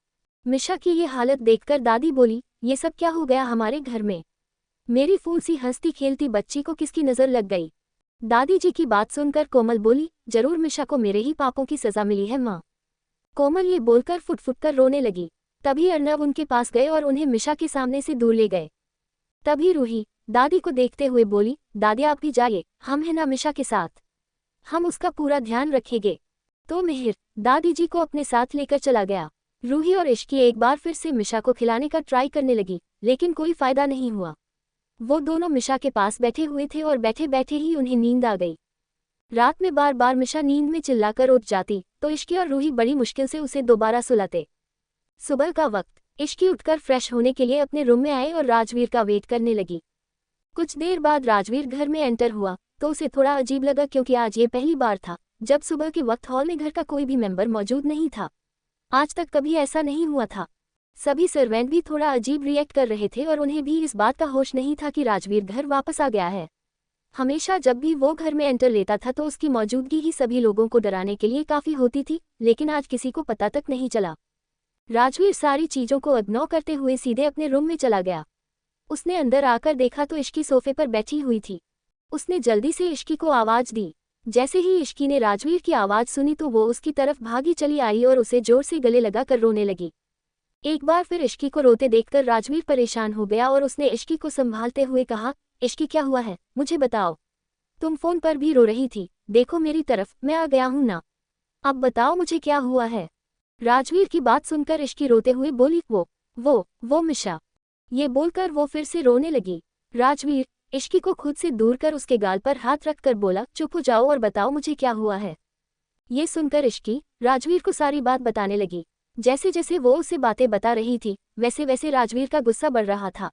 मिशा की ये हालत देखकर दादी बोली, ये सब क्या हो गया हमारे घर में? मेरी फूल सी हंसती खेलती बच्ची को किसकी नज़र लग गई? दादी जी की बात सुनकर कोमल बोली, जरूर मिशा को मेरे ही पापों की सजा मिली है माँ। कोमल ये बोलकर फुट कर रोने लगी। तभी अर्नव उनके पास गए और उन्हें मिशा के सामने से दूर ले गए। तभी रूही दादी को देखते हुए बोली, दादी आप भी जाइए, हम हैं ना मिशा के साथ, हम उसका पूरा ध्यान रखेंगे। तो मिहिर दादी जी को अपने साथ लेकर चला गया। रूही और इश्की एक बार फिर से मिशा को खिलाने का ट्राई करने लगी लेकिन कोई फायदा नहीं हुआ। वो दोनों मिशा के पास बैठे हुए थे और बैठे बैठे ही उन्हें नींद आ गई। रात में बार बार मिशा नींद में चिल्लाकर उठ जाती तो इश्की और रूही बड़ी मुश्किल से उसे दोबारा सुलाते। सुबह का वक्त इश्की उठकर फ्रेश होने के लिए अपने रूम में आए और राजवीर का वेट करने लगी। कुछ देर बाद राजवीर घर में एंटर हुआ तो उसे थोड़ा अजीब लगा क्योंकि आज ये पहली बार था जब सुबह के वक्त हॉल में घर का कोई भी मेंबर मौजूद नहीं था। आज तक कभी ऐसा नहीं हुआ था। सभी सर्वेंट भी थोड़ा अजीब रिएक्ट कर रहे थे और उन्हें भी इस बात का होश नहीं था कि राजवीर घर वापस आ गया है। हमेशा जब भी वो घर में एंटर लेता था तो उसकी मौजूदगी ही सभी लोगों को डराने के लिए काफ़ी होती थी, लेकिन आज किसी को पता तक नहीं चला। राजवीर सारी चीज़ों को इग्नोर करते हुए सीधे अपने रूम में चला गया। उसने अंदर आकर देखा तो इश्की सोफे पर बैठी हुई थी। उसने जल्दी से इश्की को आवाज़ दी। जैसे ही इश्की ने राजवीर की आवाज़ सुनी तो वो उसकी तरफ भागी चली आई और उसे जोर से गले लगाकर रोने लगी। एक बार फिर इश्की को रोते देखकर राजवीर परेशान हो गया और उसने इश्की को संभालते हुए कहा, इश्की क्या हुआ है, मुझे बताओ। तुम फोन पर भी रो रही थी, देखो मेरी तरफ, मैं आ गया हूं ना। अब बताओ मुझे क्या हुआ है। राजवीर की बात सुनकर इश्की रोते हुए बोली, वो मिशा। ये बोलकर वो फिर से रोने लगी। राजवीर इश्की को खुद से दूर कर उसके गाल पर हाथ रखकर बोला, चुप हो जाओ और बताओ मुझे क्या हुआ है। ये सुनकर इश्की राजवीर को सारी बात बताने लगी। जैसे जैसे वो उसे बातें बता रही थी वैसे वैसे राजवीर का गुस्सा बढ़ रहा था।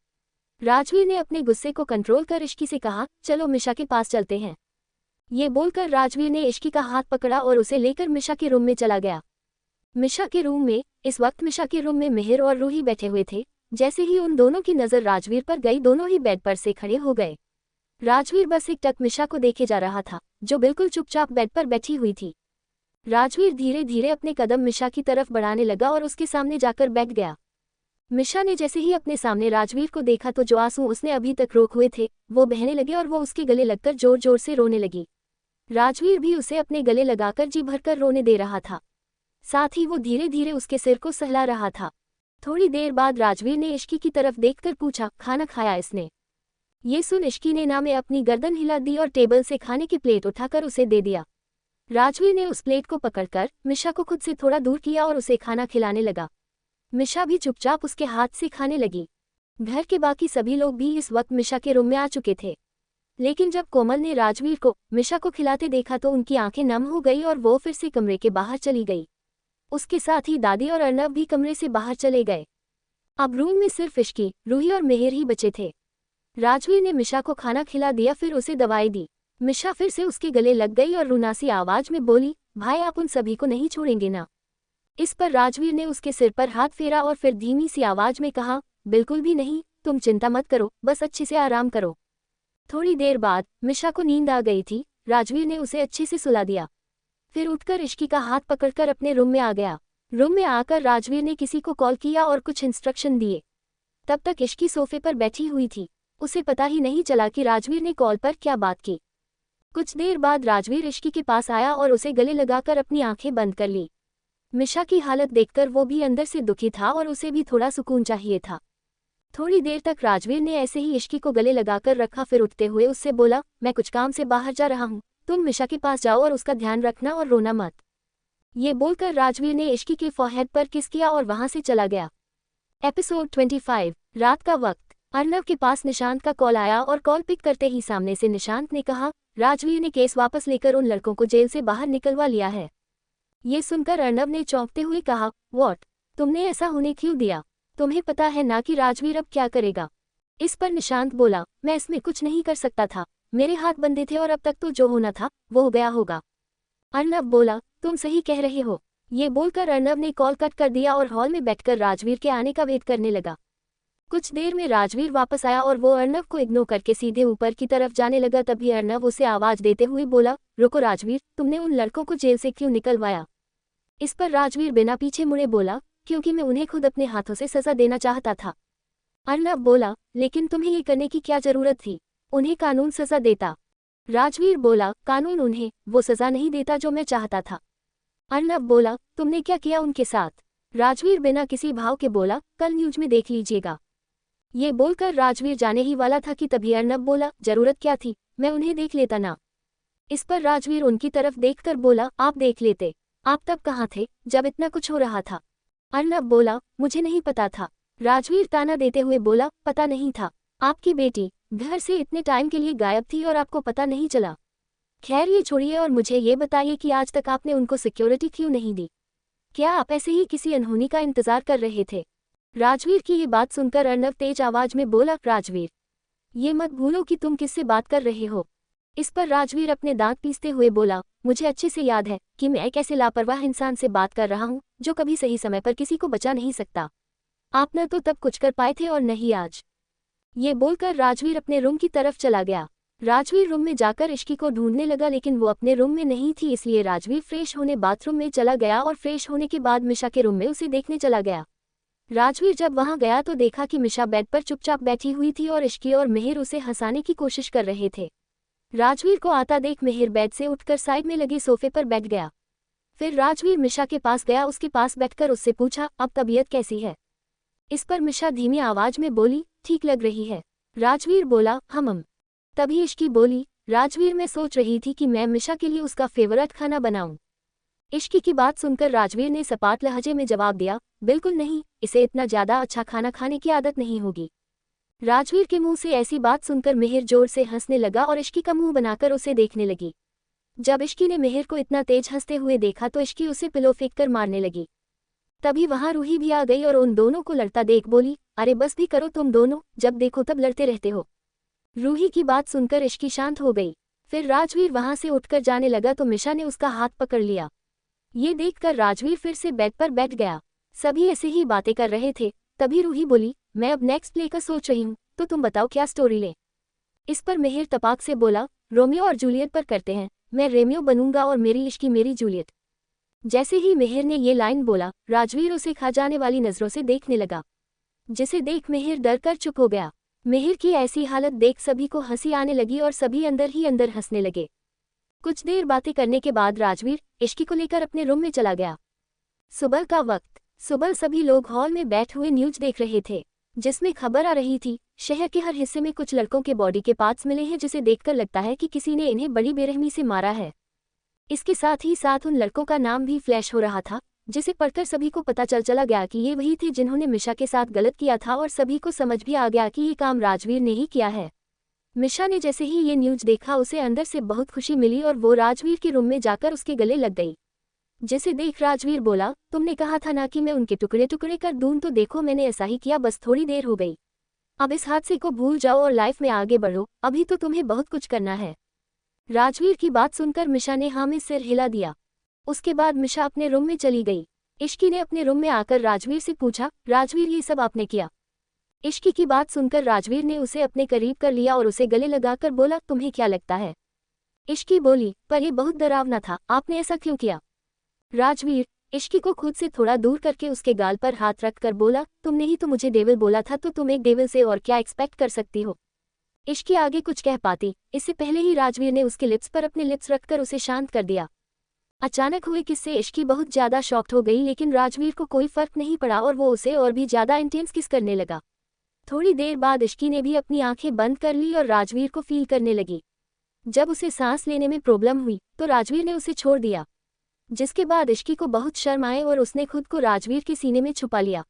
राजवीर ने अपने गुस्से को कंट्रोल कर इश्की से कहा, चलो मिशा के पास चलते हैं। ये बोलकर राजवीर ने इश्की का हाथ पकड़ा और उसे लेकर मिशा के रूम में चला गया। मिशा के रूम में इस वक्त मिशा के रूम में मिहिर और रूही बैठे हुए थे। जैसे ही उन दोनों की नज़र राजवीर पर गई दोनों ही बेड पर से खड़े हो गए। राजवीर बस एक टक मिशा को देखे जा रहा था जो बिल्कुल चुपचाप बेड पर बैठी हुई थी। राजवीर धीरे धीरे अपने कदम मिशा की तरफ बढ़ाने लगा और उसके सामने जाकर बैठ गया। मिशा ने जैसे ही अपने सामने राजवीर को देखा तो जो आंसू उसने अभी तक रोक हुए थे वो बहने लगे और वो उसके गले लगकर जोर जोर से रोने लगी। राजवीर भी उसे अपने गले लगाकर जी भरकर रोने दे रहा था। साथ ही वो धीरे धीरे उसके सिर को सहला रहा था। थोड़ी देर बाद राजवीर ने इश्की की तरफ देखकर पूछा, खाना खाया इसने? ये सुन इश्की ने ना में अपनी गर्दन हिला दी और टेबल से खाने की प्लेट उठाकर उसे दे दिया। राजवीर ने उस प्लेट को पकड़कर मिशा को खुद से थोड़ा दूर किया और उसे खाना खिलाने लगा। मिशा भी चुपचाप उसके हाथ से खाने लगी। घर के बाकी सभी लोग भी इस वक्त मिशा के रूम में आ चुके थे। लेकिन जब कोमल ने राजवीर को मिशा को खिलाते देखा तो उनकी आंखें नम हो गई और वो फिर से कमरे के बाहर चली गई। उसके साथ ही दादी और अर्नव भी कमरे से बाहर चले गए। अब रूम में सिर्फ इश्की, रूही और मेहर ही बचे थे। राजवीर ने मिशा को खाना खिला दिया, फिर उसे दवाई दी। मिशा फिर से उसके गले लग गई और रुनासी आवाज में बोली, भाई आप उन सभी को नहीं छोड़ेंगे ना? इस पर राजवीर ने उसके सिर पर हाथ फेरा और फिर धीमी सी आवाज में कहा, बिल्कुल भी नहीं, तुम चिंता मत करो, बस अच्छे से आराम करो। थोड़ी देर बाद मिशा को नींद आ गई थी। राजवीर ने उसे अच्छे से सुला दिया, फिर उठकर इश्की का हाथ पकड़कर अपने रूम में आ गया। रूम में आकर राजवीर ने किसी को कॉल किया और कुछ इंस्ट्रक्शन दिए। तब तक इश्की सोफे पर बैठी हुई थी। उसे पता ही नहीं चला कि राजवीर ने कॉल पर क्या बात की। कुछ देर बाद राजवीर इश्की के पास आया और उसे गले लगाकर अपनी आंखें बंद कर ली। मिशा की हालत देखकर वो भी अंदर से दुखी था और उसे भी थोड़ा सुकून चाहिए था। थोड़ी देर तक राजवीर ने ऐसे ही इश्की को गले लगाकर रखा, फिर उठते हुए उससे बोला, मैं कुछ काम से बाहर जा रहा हूँ, तुम मिशा के पास जाओ और उसका ध्यान रखना और रोना मत। ये बोलकर राजवीर ने इश्की के फॉरहेड पर किस किया और वहां से चला गया। एपिसोड 25। रात का वक्त। अर्नव के पास निशांत का कॉल आया और कॉल पिक करते ही सामने से निशांत ने कहा, राजवीर ने केस वापस लेकर उन लड़कों को जेल से बाहर निकलवा लिया है। ये सुनकर अर्नव ने चौंकते हुए कहा, व्हाट? तुमने ऐसा होने क्यों दिया? तुम्हें पता है ना कि राजवीर अब क्या करेगा? इस पर निशांत बोला, मैं इसमें कुछ नहीं कर सकता था, मेरे हाथ बंधे थे और अब तक तो जो होना था वो हो गया होगा। अर्नव बोला, तुम सही कह रहे हो। ये बोलकर अर्नव ने कॉल कट कर दिया और हॉल में बैठकर राजवीर के आने का वेट करने लगा। कुछ देर में राजवीर वापस आया और वो अर्नव को इग्नोर करके सीधे ऊपर की तरफ जाने लगा। तभी अर्नव उसे आवाज देते हुए बोला, रुको राजवीर, तुमने उन लड़कों को जेल से क्यों निकलवाया? इस पर राजवीर बिना पीछे मुड़े बोला, क्योंकि मैं उन्हें खुद अपने हाथों से सजा देना चाहता था। अर्नव बोला, लेकिन तुम्हें ये करने की क्या जरूरत थी? उन्हें कानून सजा देता। राजवीर बोला, कानून उन्हें वो सजा नहीं देता जो मैं चाहता था। अर्नव बोला, तुमने क्या किया उनके साथ? राजवीर बिना किसी भाव के बोला, कल न्यूज में देख लीजिएगा। ये बोलकर राजवीर जाने ही वाला था कि तभी अर्नव बोला, जरूरत क्या थी, मैं उन्हें देख लेता ना। इस पर राजवीर उनकी तरफ देखकर बोला, आप देख लेते? आप तब कहाँ थे जब इतना कुछ हो रहा था? अर्नव बोला, मुझे नहीं पता था। राजवीर ताना देते हुए बोला, पता नहीं था? आपकी बेटी घर से इतने टाइम के लिए गायब थी और आपको पता नहीं चला? खैर ये छोड़िए और मुझे ये बताइए कि आज तक आपने उनको सिक्योरिटी क्यों नहीं दी? क्या आप ऐसे ही किसी अनहोनी का इंतजार कर रहे थे? राजवीर की ये बात सुनकर अर्नव तेज आवाज में बोला, राजवीर, ये मत भूलो कि तुम किससे बात कर रहे हो। इस पर राजवीर अपने दांत पीसते हुए बोला, मुझे अच्छे से याद है कि मैं एक ऐसे लापरवाह इंसान से बात कर रहा हूँ जो कभी सही समय पर किसी को बचा नहीं सकता। आप न तो तब कुछ कर पाए थे और न ही आज। ये बोलकर राजवीर अपने रूम की तरफ चला गया। राजवीर रूम में जाकर इश्की को ढूंढने लगा, लेकिन वो अपने रूम में नहीं थी। इसलिए राजवीर फ्रेश होने बाथरूम में चला गया और फ्रेश होने के बाद मिशा के रूम में उसे देखने चला गया। राजवीर जब वहां गया तो देखा कि मिशा बेड पर चुपचाप बैठी हुई थी और इश्की और मेहर उसे हंसाने की कोशिश कर रहे थे। राजवीर को आता देख मेहर बेड से उठकर साइड में लगे सोफे पर बैठ गया। फिर राजवीर मिशा के पास गया, उसके पास बैठकर उससे पूछा, अब तबीयत कैसी है? इस पर मिशा धीमी आवाज में बोली, ठीक लग रही है। राजवीर बोला, हम। तभी इश्की बोली, राजवीर मैं सोच रही थी कि मैं मिशा के लिए उसका फेवरेट खाना बनाऊं। इश्की की बात सुनकर राजवीर ने सपाट लहजे में जवाब दिया, बिल्कुल नहीं, इसे इतना ज्यादा अच्छा खाना खाने की आदत नहीं होगी। राजवीर के मुंह से ऐसी बात सुनकर मेहर जोर से हंसने लगा और इश्की का मुंह बनाकर उसे देखने लगी। जब इश्की ने मेहर को इतना तेज हंसते हुए देखा तो इश्की उसे पिलो फेंक कर मारने लगी। तभी वहां रूही भी आ गई और उन दोनों को लड़ता देख बोली, अरे बस भी करो तुम दोनों, जब देखो तब लड़ते रहते हो। रूही की बात सुनकर इश्की शांत हो गई। फिर राजवीर वहां से उठकर जाने लगा तो मिशा ने उसका हाथ पकड़ लिया। ये देखकर राजवीर फिर से बेड पर बैठ गया। सभी ऐसे ही बातें कर रहे थे। तभी रूही बोली, मैं अब नेक्स्ट प्ले का सोच रही हूँ, तो तुम बताओ क्या स्टोरी ले। इस पर मेहर तपाक से बोला, रोमियो और जूलियट पर करते हैं, मैं रेमियो बनूंगा और मेरी इश्की मेरी जूलियट। जैसे ही मेहर ने ये लाइन बोला, राजवीर उसे खा जाने वाली नजरों से देखने लगा, जिसे देख मेहर डर कर चुप हो गया। मेहर की ऐसी हालत देख सभी को हंसी आने लगी और सभी अंदर ही अंदर हंसने लगे। कुछ देर बातें करने के बाद राजवीर इश्की को लेकर अपने रूम में चला गया। सुबह का वक्त। सुबह सभी लोग हॉल में बैठे हुए न्यूज देख रहे थे, जिसमें खबर आ रही थी शहर के हर हिस्से में कुछ लड़कों के बॉडी के पार्ट्स मिले हैं, जिसे देखकर लगता है कि किसी ने इन्हें बड़ी बेरहमी से मारा है। इसके साथ ही साथ उन लड़कों का नाम भी फ्लैश हो रहा था, जिसे पढ़कर सभी को पता चला गया कि ये वही थे जिन्होंने मिशा के साथ गलत किया था और सभी को समझ भी आ गया कि ये काम राजवीर ने ही किया है। मिशा ने जैसे ही ये न्यूज देखा उसे अंदर से बहुत खुशी मिली और वो राजवीर के रूम में जाकर उसके गले लग गई। जिसे देख राजवीर बोला, तुमने कहा था ना कि मैं उनके टुकड़े टुकड़े कर दूं, तो देखो मैंने ऐसा ही किया, बस थोड़ी देर हो गई। अब इस हादसे को भूल जाओ और लाइफ में आगे बढ़ो, अभी तो तुम्हें बहुत कुछ करना है। राजवीर की बात सुनकर मिशा ने हाँ में सिर हिला दिया। उसके बाद मिशा अपने रूम में चली गई। इश्की ने अपने रूम में आकर राजवीर से पूछा, राजवीर ये सब आपने किया? इश्की की बात सुनकर राजवीर ने उसे अपने करीब कर लिया और उसे गले लगाकर बोला, तुम्हें क्या लगता है? इश्की बोली, पर ये बहुत डरावना था, आपने ऐसा क्यों किया? राजवीर इश्की को खुद से थोड़ा दूर करके उसके गाल पर हाथ रखकर बोला, तुमने ही तो मुझे डेविल बोला था, तो तुम एक डेविल से और क्या एक्सपेक्ट कर सकती हो? इश्की आगे कुछ कह पाती, इससे पहले ही राजवीर ने उसके लिप्स पर अपने लिप्स रखकर उसे शांत कर दिया। अचानक हुए किससे इश्की बहुत ज्यादा शॉक्ड हो गई, लेकिन राजवीर को कोई फर्क नहीं पड़ा और वो उसे और भी ज्यादा इंटेंस किस करने लगा। थोड़ी देर बाद इश्की ने भी अपनी आंखें बंद कर ली और राजवीर को फील करने लगी। जब उसे सांस लेने में प्रॉब्लम हुई तो राजवीर ने उसे छोड़ दिया, जिसके बाद इश्की को बहुत शर्म आए और उसने खुद को राजवीर के सीने में छुपा लिया।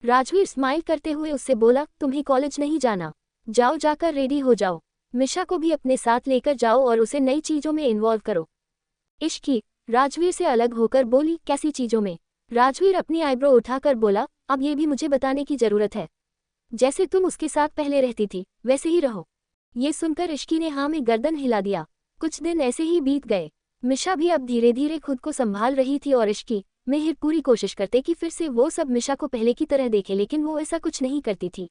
राजवीर स्माइल करते हुए उससे बोला, तुम्हें कॉलेज नहीं जाना, जाओ जाकर रेडी हो जाओ। मिशा को भी अपने साथ लेकर जाओ और उसे नई चीजों में इन्वॉल्व करो। इश्की राजवीर से अलग होकर बोली, कैसी चीजों में? राजवीर अपनी आईब्रो उठाकर बोला, अब ये भी मुझे बताने की जरूरत है, जैसे तुम उसके साथ पहले रहती थी वैसे ही रहो। ये सुनकर इश्की ने हाँ में गर्दन हिला दिया। कुछ दिन ऐसे ही बीत गए। मिशा भी अब धीरे धीरे खुद को संभाल रही थी और इश्की मेहर पूरी कोशिश करते कि फिर से वो सब मिशा को पहले की तरह देखे, लेकिन वो ऐसा कुछ नहीं करती थी।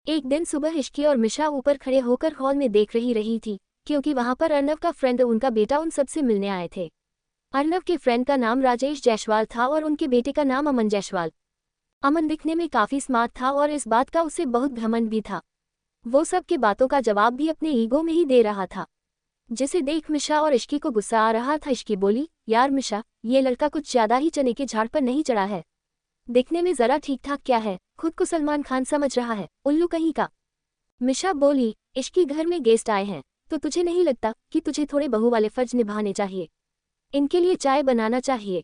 एक दिन सुबह इश्की और मिशा ऊपर खड़े होकर हॉल में देख रही थी, क्योंकि वहां पर अर्नव का फ्रेंड उनका बेटा उन सबसे मिलने आए थे। अर्नव के फ्रेंड का नाम राजेश जायसवाल था और उनके बेटे का नाम अमन जायसवाल। अमन दिखने में काफी स्मार्ट था और इस बात का उसे बहुत घमंड भी था। वो सब के बातों का जवाब भी अपने ईगो में ही दे रहा था, जिसे देख मिशा और इश्की को गुस्सा आ रहा था। इश्की बोली, यार मिशा, ये लड़का कुछ ज्यादा ही चने के झाड़ पर नहीं चढ़ा है, दिखने में जरा ठीक ठाक क्या है, खुद को सलमान खान समझ रहा है, उल्लू कहीं का। मिशा बोली, इश्की घर में गेस्ट आए हैं, तो तुझे नहीं लगता कि तुझे थोड़े बहू वाले फर्ज निभाने चाहिए? इनके लिए चाय बनाना चाहिए।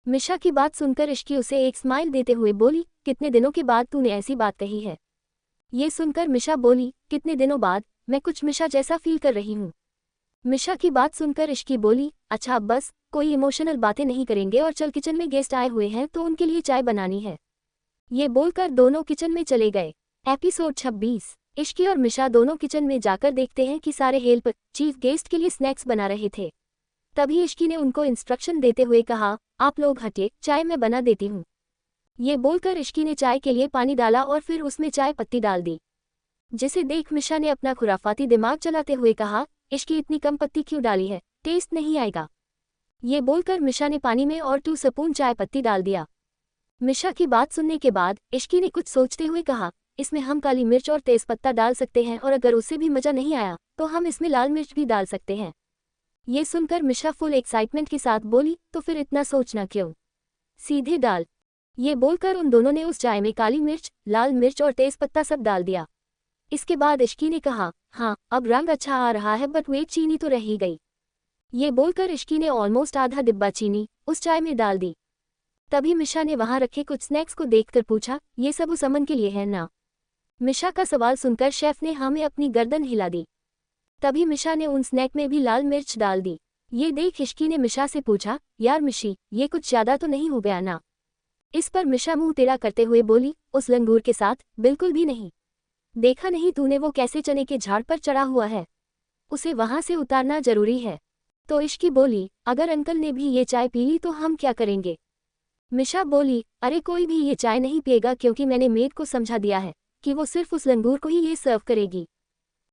मिशा की बात सुनकर इश्की उसे एक स्माइल देते हुए बोली, कितने दिनों के बाद तूने ऐसी बात कही है? ये सुनकर मिशा बोली, कितने दिनों बाद? मैं कुछ मिशा जैसा फील कर रही हूँ। मिशा की बात सुनकर इश्की बोली, अच्छा अब बस, कोई इमोशनल बातें नहीं करेंगे और चल, किचन में गेस्ट आए हुए हैं तो उनके लिए चाय बनानी है। ये बोलकर दोनों किचन में चले गए। एपिसोड 26। इश्की और मिशा दोनों किचन में जाकर देखते हैं कि सारे हेल्पर चीफ गेस्ट के लिए स्नैक्स बना रहे थे। तभी इश्की ने उनको इंस्ट्रक्शन देते हुए कहा, आप लोग हटिए, चाय मैं बना देती हूँ। ये बोलकर इश्की ने चाय के लिए पानी डाला और फिर उसमें चाय पत्ती डाल दी, जिसे देख मिशा ने अपना खुराफाती दिमाग चलाते हुए कहा, इश्की इतनी कम पत्ती क्यों डाली है, टेस्ट नहीं आएगा। ये बोलकर मिशा ने पानी में और 2 स्पून चाय पत्ती डाल दिया। मिशा की बात सुनने के बाद इश्की ने कुछ सोचते हुए कहा, इसमें हम काली मिर्च और तेजपत्ता डाल सकते हैं और अगर उससे भी मजा नहीं आया तो हम इसमें लाल मिर्च भी डाल सकते हैं। ये सुनकर मिशा फुल एक्साइटमेंट के साथ बोली, तो फिर इतना सोचना क्यों, सीधे डाल। ये बोलकर उन दोनों ने उस चाय में काली मिर्च, लाल मिर्च और तेजपत्ता सब डाल दिया। इसके बाद इश्की ने कहा, हाँ अब रंग अच्छा आ रहा है, बट वेट चीनी तो रह ही गई। ये बोलकर इश्की ने ऑलमोस्ट आधा डिब्बा चीनी उस चाय में डाल दी। तभी मिशा ने वहां रखे कुछ स्नैक्स को देखकर पूछा, ये सब उस अमन के लिए है ना? मिशा का सवाल सुनकर शेफ ने हाँ में अपनी गर्दन हिला दी। तभी मिशा ने उन स्नैक में भी लाल मिर्च डाल दी। ये देख इश्की ने मिशा से पूछा, यार मिशी, ये कुछ ज्यादा तो नहीं हो गया ना? इस पर मिशा मुंह टेढ़ा करते हुए बोली, उस लंगूर के साथ बिल्कुल भी नहीं। देखा नहीं तूने वो कैसे चने के झाड़ पर चढ़ा हुआ है, उसे वहां से उतारना जरूरी है। तो इश्की बोली, अगर अंकल ने भी ये चाय पी ली तो हम क्या करेंगे? मिशा बोली, अरे कोई भी ये चाय नहीं पिएगा, क्योंकि मैंने मेड को समझा दिया है कि वो सिर्फ उस लंगूर को ही ये सर्व करेगी।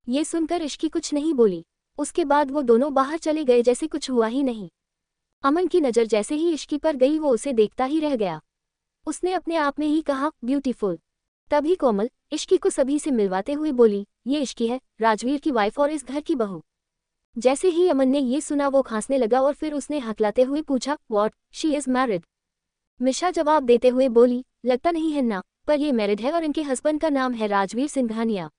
ये सुनकर इश्की कुछ नहीं बोली। उसके बाद वो दोनों बाहर चले गए जैसे कुछ हुआ ही नहीं। अमन की नज़र जैसे ही इश्की पर गई वो उसे देखता ही रह गया। उसने अपने आप में ही कहा, ब्यूटीफुल। तभी कोमल इश्की को सभी से मिलवाते हुए बोली, ये इश्की है, राजवीर की वाइफ और इस घर की बहू। जैसे ही अमन ने ये सुना वो खांसने लगा और फिर उसने हकलाते हुए पूछा, व्हाट, शी इज मैरिड? मिशा जवाब देते हुए बोली, लगता नहीं है ना, पर ये मैरिड है और इनके हस्बैंड का नाम है राजवीर सिंघानिया।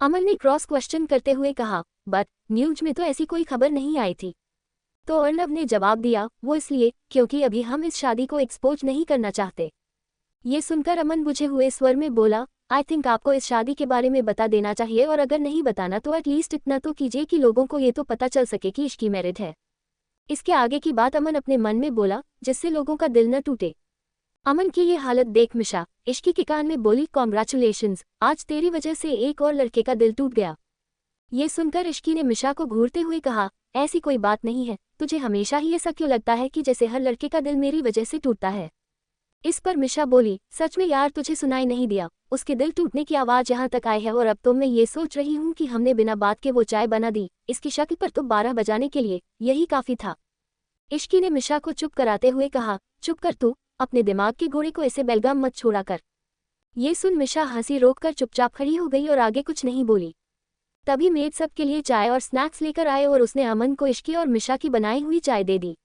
अमन ने क्रॉस क्वेश्चन करते हुए कहा, बट न्यूज में तो ऐसी कोई खबर नहीं आई थी। तो अर्नव ने जवाब दिया, वो इसलिए क्योंकि अभी हम इस शादी को एक्सपोज नहीं करना चाहते। ये सुनकर अमन बुझे हुए स्वर में बोला, आई थिंक आपको इस शादी के बारे में बता देना चाहिए, और अगर नहीं बताना तो एटलीस्ट इतना तो कीजिए कि लोगों को ये तो पता चल सके कि इश्की मैरिड है। इसके आगे की बात अमन अपने मन में बोला, जिससे लोगों का दिल न टूटे। अमन की ये हालत देख मिशा इश्की के कान में बोली, कॉन्ग्रेचुलेशंस, आज तेरी वजह से एक और लड़के का दिल टूट गया। ये सुनकर इश्की ने मिशा को घूरते हुए कहा, ऐसी कोई बात नहीं है, तुझे हमेशा ही ऐसा क्यों लगता है कि जैसे हर लड़के का दिल मेरी वजह से टूटता है। इस पर मिशा बोली, सच में यार तुझे सुनाई नहीं दिया, उसके दिल टूटने की आवाज़ यहाँ तक आई है, और अब तो मैं ये सोच रही हूँ कि हमने बिना बात के वो चाय बना दी, इसकी शक्ल पर तो 12 बजाने के लिए यही काफ़ी था। इश्की ने मिशा को चुप कराते हुए कहा, चुप कर तू, अपने दिमाग के घोड़े को ऐसे बेलगाम मत छोड़ा कर। ये सुन मिशा हंसी रोककर चुपचाप खड़ी हो गई और आगे कुछ नहीं बोली। तभी मेड सब के लिए चाय और स्नैक्स लेकर आए और उसने अमन को इश्की और मिशा की बनाई हुई चाय दे दी।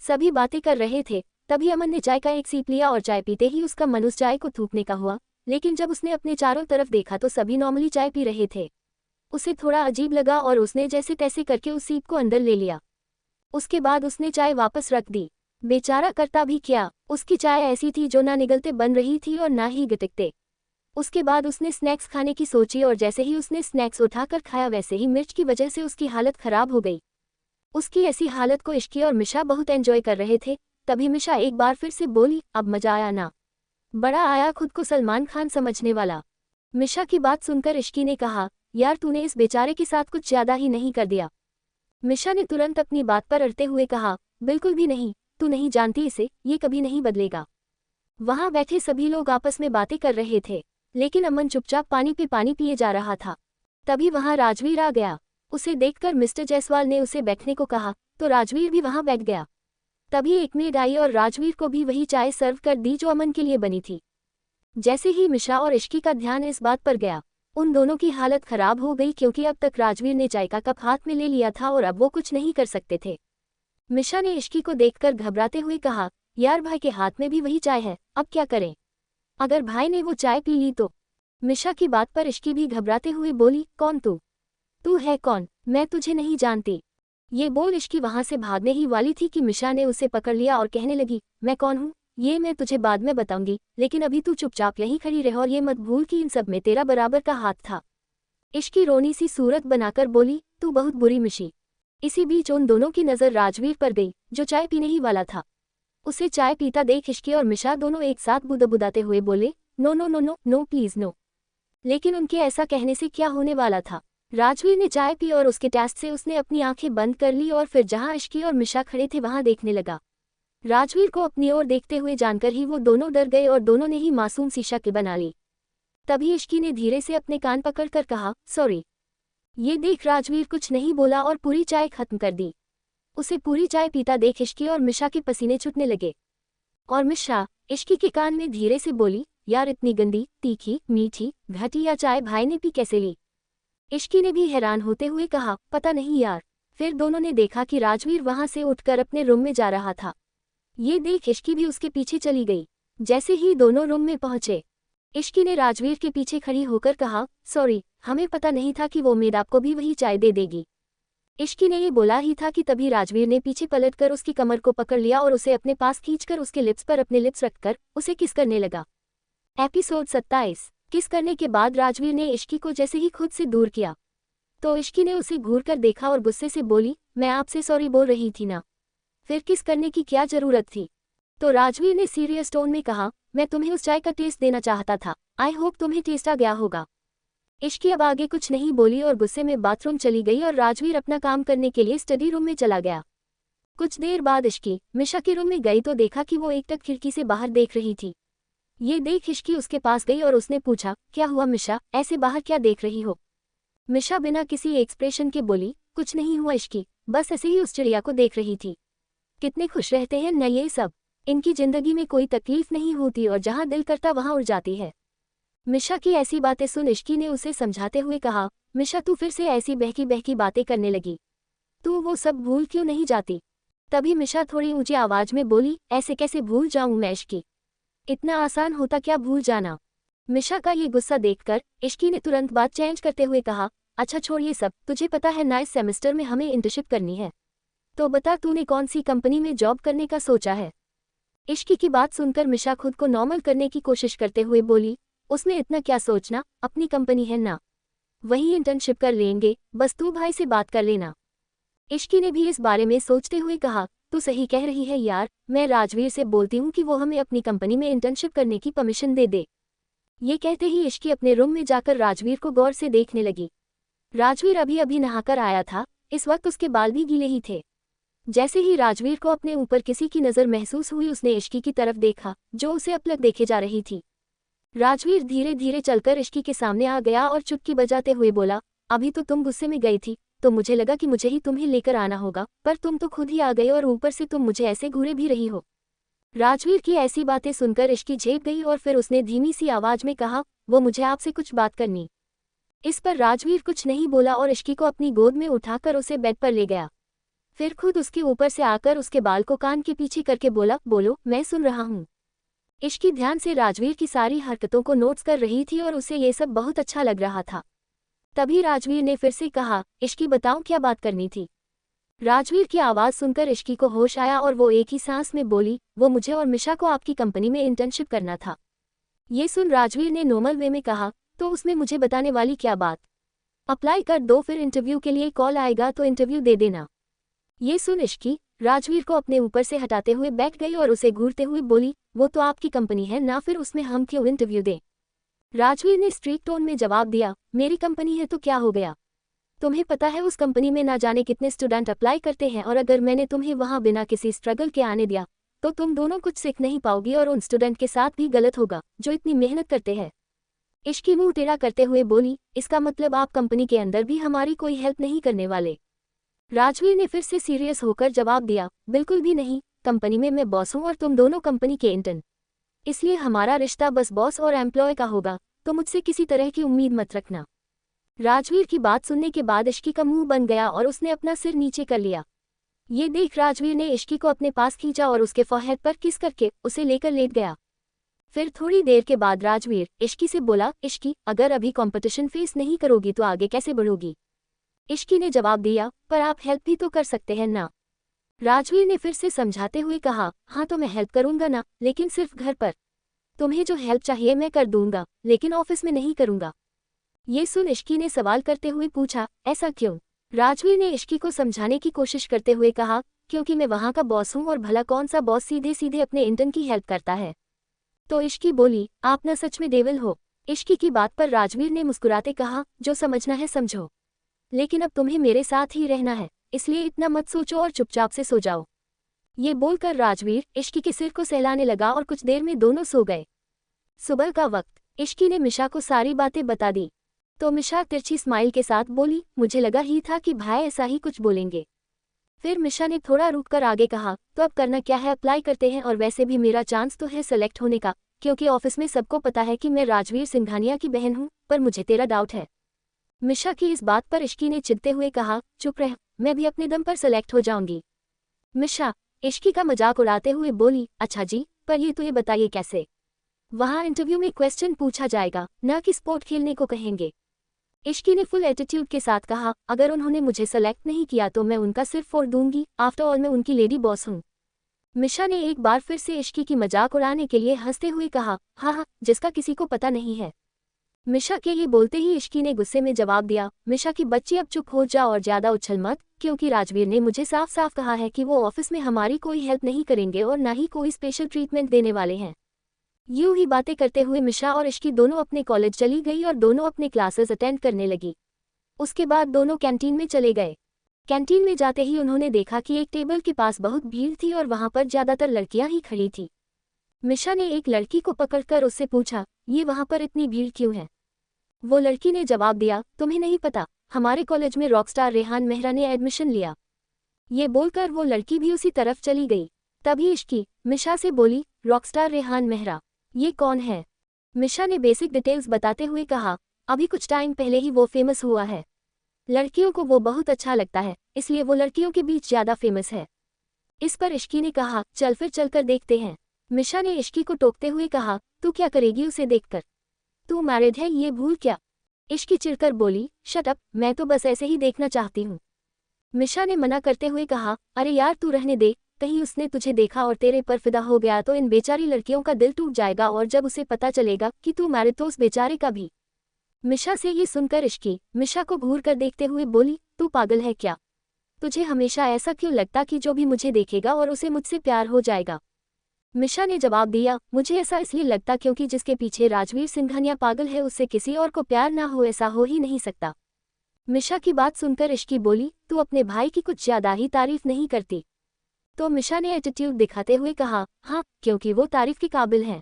सभी बातें कर रहे थे, तभी अमन ने चाय का एक सीप लिया और चाय पीते ही उसका मन उस चाय को थूकने का हुआ, लेकिन जब उसने अपने चारों तरफ देखा तो सभी नॉर्मली चाय पी रहे थे। उसे थोड़ा अजीब लगा और उसने जैसे तैसे करके उस सीप को अंदर ले लिया। उसके बाद उसने चाय वापस रख दी। बेचारा करता भी क्या, उसकी चाय ऐसी थी जो ना निगलते बन रही थी और ना ही गटकते। उसके बाद उसने स्नैक्स खाने की सोची और जैसे ही उसने स्नैक्स उठाकर खाया वैसे ही मिर्च की वजह से उसकी हालत खराब हो गई। उसकी ऐसी हालत को इश्की और मिशा बहुत एंजॉय कर रहे थे। तभी मिशा एक बार फिर से बोली, अब मजा आया ना? बड़ा आया खुद को सलमान खान समझने वाला। मिशा की बात सुनकर इश्की ने कहा, यार तूने इस बेचारे के साथ कुछ ज्यादा ही नहीं कर दिया? मिशा ने तुरंत अपनी बात पर अड़ते हुए कहा, बिल्कुल भी नहीं, तू नहीं जानती इसे, ये कभी नहीं बदलेगा। वहां बैठे सभी लोग आपस में बातें कर रहे थे, लेकिन अमन चुपचाप पानी पे पानी पिए जा रहा था। तभी वहां राजवीर आ गया। उसे देखकर मिस्टर जायसवाल ने उसे बैठने को कहा, तो राजवीर भी वहां बैठ गया। तभी एक मेड आई और राजवीर को भी वही चाय सर्व कर दी जो अमन के लिए बनी थी। जैसे ही मिशा और इश्की का ध्यान इस बात पर गया, उन दोनों की हालत खराब हो गई, क्योंकि अब तक राजवीर ने चाय का कप हाथ में ले लिया था और अब वो कुछ नहीं कर सकते थे। मिशा ने इश्की को देखकर घबराते हुए कहा, यार भाई के हाथ में भी वही चाय है, अब क्या करें? अगर भाई ने वो चाय पी ली तो? मिशा की बात पर इश्की भी घबराते हुए बोली, कौन तू? तू है कौन? मैं तुझे नहीं जानती। ये बोल इश्की वहां से भागने ही वाली थी कि मिशा ने उसे पकड़ लिया और कहने लगी, मैं कौन हूँ ये मैं तुझे बाद में बताऊंगी, लेकिन अभी तू चुपचाप यहीं खड़ी रह और ये मत भूल कि इन सब में तेरा बराबर का हाथ था। इश्की रोनी सी सूरत बनाकर बोली, तू बहुत बुरी मिशी। इसी बीच उन दोनों की नज़र राजवीर पर गई, जो चाय पीने ही वाला था। उसे चाय पीता देख इश्की और मिशा दोनों एक साथ बुदबुदाते हुए बोले, no no no no no please no. लेकिन उनके ऐसा कहने से क्या होने वाला था? राजवीर ने चाय पी और उसके टेस्ट से उसने अपनी आंखें बंद कर ली और फिर जहां इश्की और मिशा खड़े थे वहां देखने लगा। राजवीर को अपनी ओर देखते हुए जानकर ही वो दोनों डर गए और दोनों ने ही मासूम सी शक्ल बना ली। तभी इश्की ने धीरे से अपने कान पकड़कर कहा, सॉरी। ये देख राजवीर कुछ नहीं बोला और पूरी चाय खत्म कर दी। उसे पूरी चाय पीता देख इश्की और मिशा के पसीने छूटने लगे। और मिशा इश्की के कान में धीरे से बोली, यार इतनी गंदी, तीखी, मीठी, घटिया चाय भाई ने पी कैसे ली? इश्की ने भी हैरान होते हुए कहा, पता नहीं यार। फिर दोनों ने देखा कि राजवीर वहां से उठकर अपने रूम में जा रहा था। ये देख इश्की भी उसके पीछे चली गई। जैसे ही दोनों रूम में पहुंचे, इश्की ने राजवीर के पीछे खड़ी होकर कहा, सॉरी, हमें पता नहीं था कि वो मेड आपको भी वही चाय दे देगी। इश्की ने ये बोला ही था कि तभी राजवीर ने पीछे पलटकर उसकी कमर को पकड़ लिया और उसे अपने पास खींचकर उसके लिप्स पर अपने लिप्स रखकर उसे किस करने लगा। एपिसोड 27। किस करने के बाद राजवीर ने इश्की को जैसे ही खुद से दूर किया, तो इश्की ने उसे घूरकर देखा और गुस्से से बोली, मैं आपसे सॉरी बोल रही थी ना, फिर किस करने की क्या जरूरत थी? तो राजवीर ने सीरियस टोन में कहा, मैं तुम्हें उस चाय का टेस्ट देना चाहता था, आई होप तुम्हें टेस्ट आ गया होगा। इश्की अब आगे कुछ नहीं बोली और गुस्से में बाथरूम चली गई और राजवीर अपना काम करने के लिए स्टडी रूम में चला गया। कुछ देर बाद इश्की मिशा के रूम में गई तो देखा कि वो एकटक खिड़की से बाहर देख रही थी। ये देख इश्की उसके पास गई और उसने पूछा, क्या हुआ मिशा, ऐसे बाहर क्या देख रही हो? मिशा बिना किसी एक्सप्रेशन के बोली, कुछ नहीं हुआ इश्की, बस ऐसे ही उस चिड़िया को देख रही थी। कितने खुश रहते हैं न ये सब, इनकी जिंदगी में कोई तकलीफ नहीं होती और जहां दिल करता वहां उड़ जाती है। मिशा की ऐसी बातें सुन इश्की ने उसे समझाते हुए कहा, मिशा तू फिर से ऐसी बहकी बहकी बातें करने लगी, तू वो सब भूल क्यों नहीं जाती? तभी मिशा थोड़ी ऊंची आवाज में बोली, ऐसे कैसे भूल जाऊं मैं इश्की, इतना आसान होता क्या भूल जाना? मिशा का ये गुस्सा देखकर इश्की ने तुरंत बात चेंज करते हुए कहा, अच्छा छोड़ ये सब, तुझे पता है ना इस सेमेस्टर में हमें इंटर्नशिप करनी है, तो बता तूने कौन सी कंपनी में जॉब करने का सोचा है? इश्की की बात सुनकर मिशा खुद को नॉर्मल करने की कोशिश करते हुए बोली, उसमें इतना क्या सोचना, अपनी कंपनी है ना, वही इंटर्नशिप कर लेंगे, बस तू भाई से बात कर लेना। इश्की ने भी इस बारे में सोचते हुए कहा, तू सही कह रही है यार, मैं राजवीर से बोलती हूँ कि वो हमें अपनी कंपनी में इंटर्नशिप करने की परमिशन दे दे। ये कहते ही इश्की अपने रूम में जाकर राजवीर को गौर से देखने लगी। राजवीर अभी अभी नहाकर आया था, इस वक्त उसके बाल भी गीले ही थे। जैसे ही राजवीर को अपने ऊपर किसी की नज़र महसूस हुई, उसने इश्की की तरफ देखा जो उसे अपलक देखे जा रही थी। राजवीर धीरे धीरे चलकर इश्की के सामने आ गया और चुटकी बजाते हुए बोला, अभी तो तुम गुस्से में गई थी तो मुझे लगा कि मुझे ही तुम्हें लेकर आना होगा, पर तुम तो खुद ही आ गए और ऊपर से तुम मुझे ऐसे घूरे भी रही हो। राजवीर की ऐसी बातें सुनकर इश्की झेप गई और फिर उसने धीमी सी आवाज में कहा, वो मुझे आपसे कुछ बात करनी। इस पर राजवीर कुछ नहीं बोला और इश्की को अपनी गोद में उठाकर उसे बेड पर ले गया। फिर खुद उसके ऊपर से आकर उसके बाल को कान के पीछे करके बोला, बोलो, मैं सुन रहा हूँ। इश्की ध्यान से राजवीर की सारी हरकतों को नोट्स कर रही थी और उसे ये सब बहुत अच्छा लग रहा था। तभी राजवीर ने फिर से कहा, इश्की बताओ क्या बात करनी थी। राजवीर की आवाज़ सुनकर इश्की को होश आया और वो एक ही सांस में बोली, वो मुझे और मिशा को आपकी कंपनी में इंटर्नशिप करना था। ये सुन राजवीर ने नॉर्मल वे में कहा, तो उसमें मुझे बताने वाली क्या बात, अप्लाई कर दो, फिर इंटरव्यू के लिए कॉल आएगा तो इंटरव्यू दे देना। ये सुन इश्की राजवीर को अपने ऊपर से हटाते हुए बैठ गई और उसे घूरते हुए बोली, वो तो आपकी कंपनी है ना, फिर उसमें हम क्यों इंटरव्यू दें। राजवीर ने स्ट्रीट टोन में जवाब दिया, मेरी कंपनी है तो क्या हो गया, तुम्हें पता है उस कंपनी में ना जाने कितने स्टूडेंट अप्लाई करते हैं, और अगर मैंने तुम्हें वहां बिना किसी स्ट्रगल के आने दिया तो तुम दोनों कुछ सीख नहीं पाओगी और उन स्टूडेंट के साथ भी गलत होगा जो इतनी मेहनत करते हैं। इश्की मुंह टेढ़ा करते हुए बोली, इसका मतलब आप कंपनी के अंदर भी हमारी कोई हेल्प नहीं करने वाले। राजवीर ने फिर से सीरियस होकर जवाब दिया, बिल्कुल भी नहीं, कंपनी में मैं बॉस हूँ और तुम दोनों कंपनी के इंटर्न, इसलिए हमारा रिश्ता बस बॉस और एम्प्लॉय का होगा, तो मुझसे किसी तरह की उम्मीद मत रखना। राजवीर की बात सुनने के बाद इश्की का मुंह बन गया और उसने अपना सिर नीचे कर लिया। ये देख राजवीर ने इश्की को अपने पास खींचा और उसके फोरहेड पर किस करके उसे लेकर लेट गया। फिर थोड़ी देर के बाद राजवीर इश्की से बोला, इश्की, अगर अभी कंपटीशन फेस नहीं करोगी तो आगे कैसे बढ़ोगी। इश्की ने जवाब दिया, पर आप हेल्प भी तो कर सकते हैं ना। राजवीर ने फिर से समझाते हुए कहा, हाँ तो मैं हेल्प करूंगा ना, लेकिन सिर्फ घर पर। तुम्हें जो हेल्प चाहिए मैं कर दूंगा, लेकिन ऑफिस में नहीं करूंगा। ये सुन इश्की ने सवाल करते हुए पूछा, ऐसा क्यों। राजवीर ने इश्की को समझाने की कोशिश करते हुए कहा, क्योंकि मैं वहां का बॉस हूं और भला कौन सा बॉस सीधे सीधे अपने इंटर्न की हेल्प करता है। तो इश्की बोली, आप न सच में डेविल हो। इश्की की बात पर राजवीर ने मुस्कुराते कहा, जो समझना है समझो, लेकिन अब तुम्हें मेरे साथ ही रहना है, इसलिए इतना मत सोचो और चुपचाप से सो जाओ। ये बोलकर राजवीर इश्की के सिर को सहलाने लगा और कुछ देर में दोनों सो गए। सुबह का वक्त, इश्की ने मिशा को सारी बातें बता दी तो मिशा तिरछी स्माइल के साथ बोली, मुझे लगा ही था कि भाई ऐसा ही कुछ बोलेंगे। फिर मिशा ने थोड़ा रुककर आगे कहा, तो अब करना क्या है, अप्लाई करते हैं, और वैसे भी मेरा चांस तो है सेलेक्ट होने का, क्योंकि ऑफिस में सबको पता है कि मैं राजवीर सिंघानिया की बहन हूँ, पर मुझे तेरा डाउट है। मिशा की इस बात पर इश्की ने चिढ़ते हुए कहा, चुप रह, मैं भी अपने दम पर सेलेक्ट हो जाऊंगी। मिशा इश्की का मजाक उड़ाते हुए बोली, अच्छा जी, पर ये बताइए कैसे। वहाँ इंटरव्यू में क्वेश्चन पूछा जाएगा, न कि स्पोर्ट खेलने को कहेंगे। इश्की ने फुल एटीट्यूड के साथ कहा, अगर उन्होंने मुझे सेलेक्ट नहीं किया तो मैं उनका सिर फोड़ दूंगी, आफ्टर ऑल मैं उनकी लेडी बॉस हूँ। मिशा ने एक बार फिर से इश्की की मजाक उड़ाने के लिए हंसते हुए कहा, हाँ, जिसका किसी को पता नहीं है। मिशा के ये बोलते ही इश्की ने गुस्से में जवाब दिया, मिशा की बच्ची अब चुप हो जा और ज्यादा उछल मत, क्योंकि राजवीर ने मुझे साफ साफ कहा है कि वो ऑफिस में हमारी कोई हेल्प नहीं करेंगे और न ही कोई स्पेशल ट्रीटमेंट देने वाले हैं। यूं ही बातें करते हुए मिशा और इश्की दोनों अपने कॉलेज चली गई और दोनों अपने क्लासेस अटेंड करने लगी। उसके बाद दोनों कैंटीन में चले गए। कैंटीन में जाते ही उन्होंने देखा कि एक टेबल के पास बहुत भीड़ थी और वहां पर ज्यादातर लड़कियां ही खड़ी थी। मिशा ने एक लड़की को पकड़कर उससे पूछा, ये वहां पर इतनी भीड़ क्यों है। वो लड़की ने जवाब दिया, तुम्हें नहीं पता, हमारे कॉलेज में रॉकस्टार रेहान मेहरा ने एडमिशन लिया। ये बोलकर वो लड़की भी उसी तरफ चली गई। तभी इश्की मिशा से बोली, रॉकस्टार रेहान मेहरा, ये कौन है। मिशा ने बेसिक डिटेल्स बताते हुए कहा, अभी कुछ टाइम पहले ही वो फेमस हुआ है, लड़कियों को वो बहुत अच्छा लगता है, इसलिए वो लड़कियों के बीच ज्यादा फेमस है। इस पर इश्की ने कहा, चल फिर चलकर देखते हैं। मिशा ने इश्की को टोकते हुए कहा, तू क्या करेगी उसे देखकर, तू मैरिड है ये भूल क्या। इश्की चिढ़कर बोली, शट अप, मैं तो बस ऐसे ही देखना चाहती हूँ। मिशा ने मना करते हुए कहा, अरे यार तू रहने दे, कहीं उसने तुझे देखा और तेरे पर फिदा हो गया तो इन बेचारी लड़कियों का दिल टूट जाएगा, और जब उसे पता चलेगा कि तू मारे तो उस बेचारे का भी। मिशा से ये सुनकर इश्की मिशा को घूर कर देखते हुए बोली, तू पागल है क्या? तुझे हमेशा ऐसा क्यों लगता कि जो भी मुझे देखेगा और उसे मुझसे प्यार हो जाएगा? मिशा ने जवाब दिया, मुझे ऐसा इसलिए लगता क्योंकि जिसके पीछे राजवीर सिंघानिया पागल है उससे किसी और को प्यार ना हो, ऐसा हो ही नहीं सकता। मिशा की बात सुनकर इश्की बोली, तू अपने भाई की कुछ ज्यादा ही तारीफ नहीं करती? तो मिशा ने एटीट्यूड दिखाते हुए कहा, हाँ, क्योंकि वो तारीफ के काबिल है।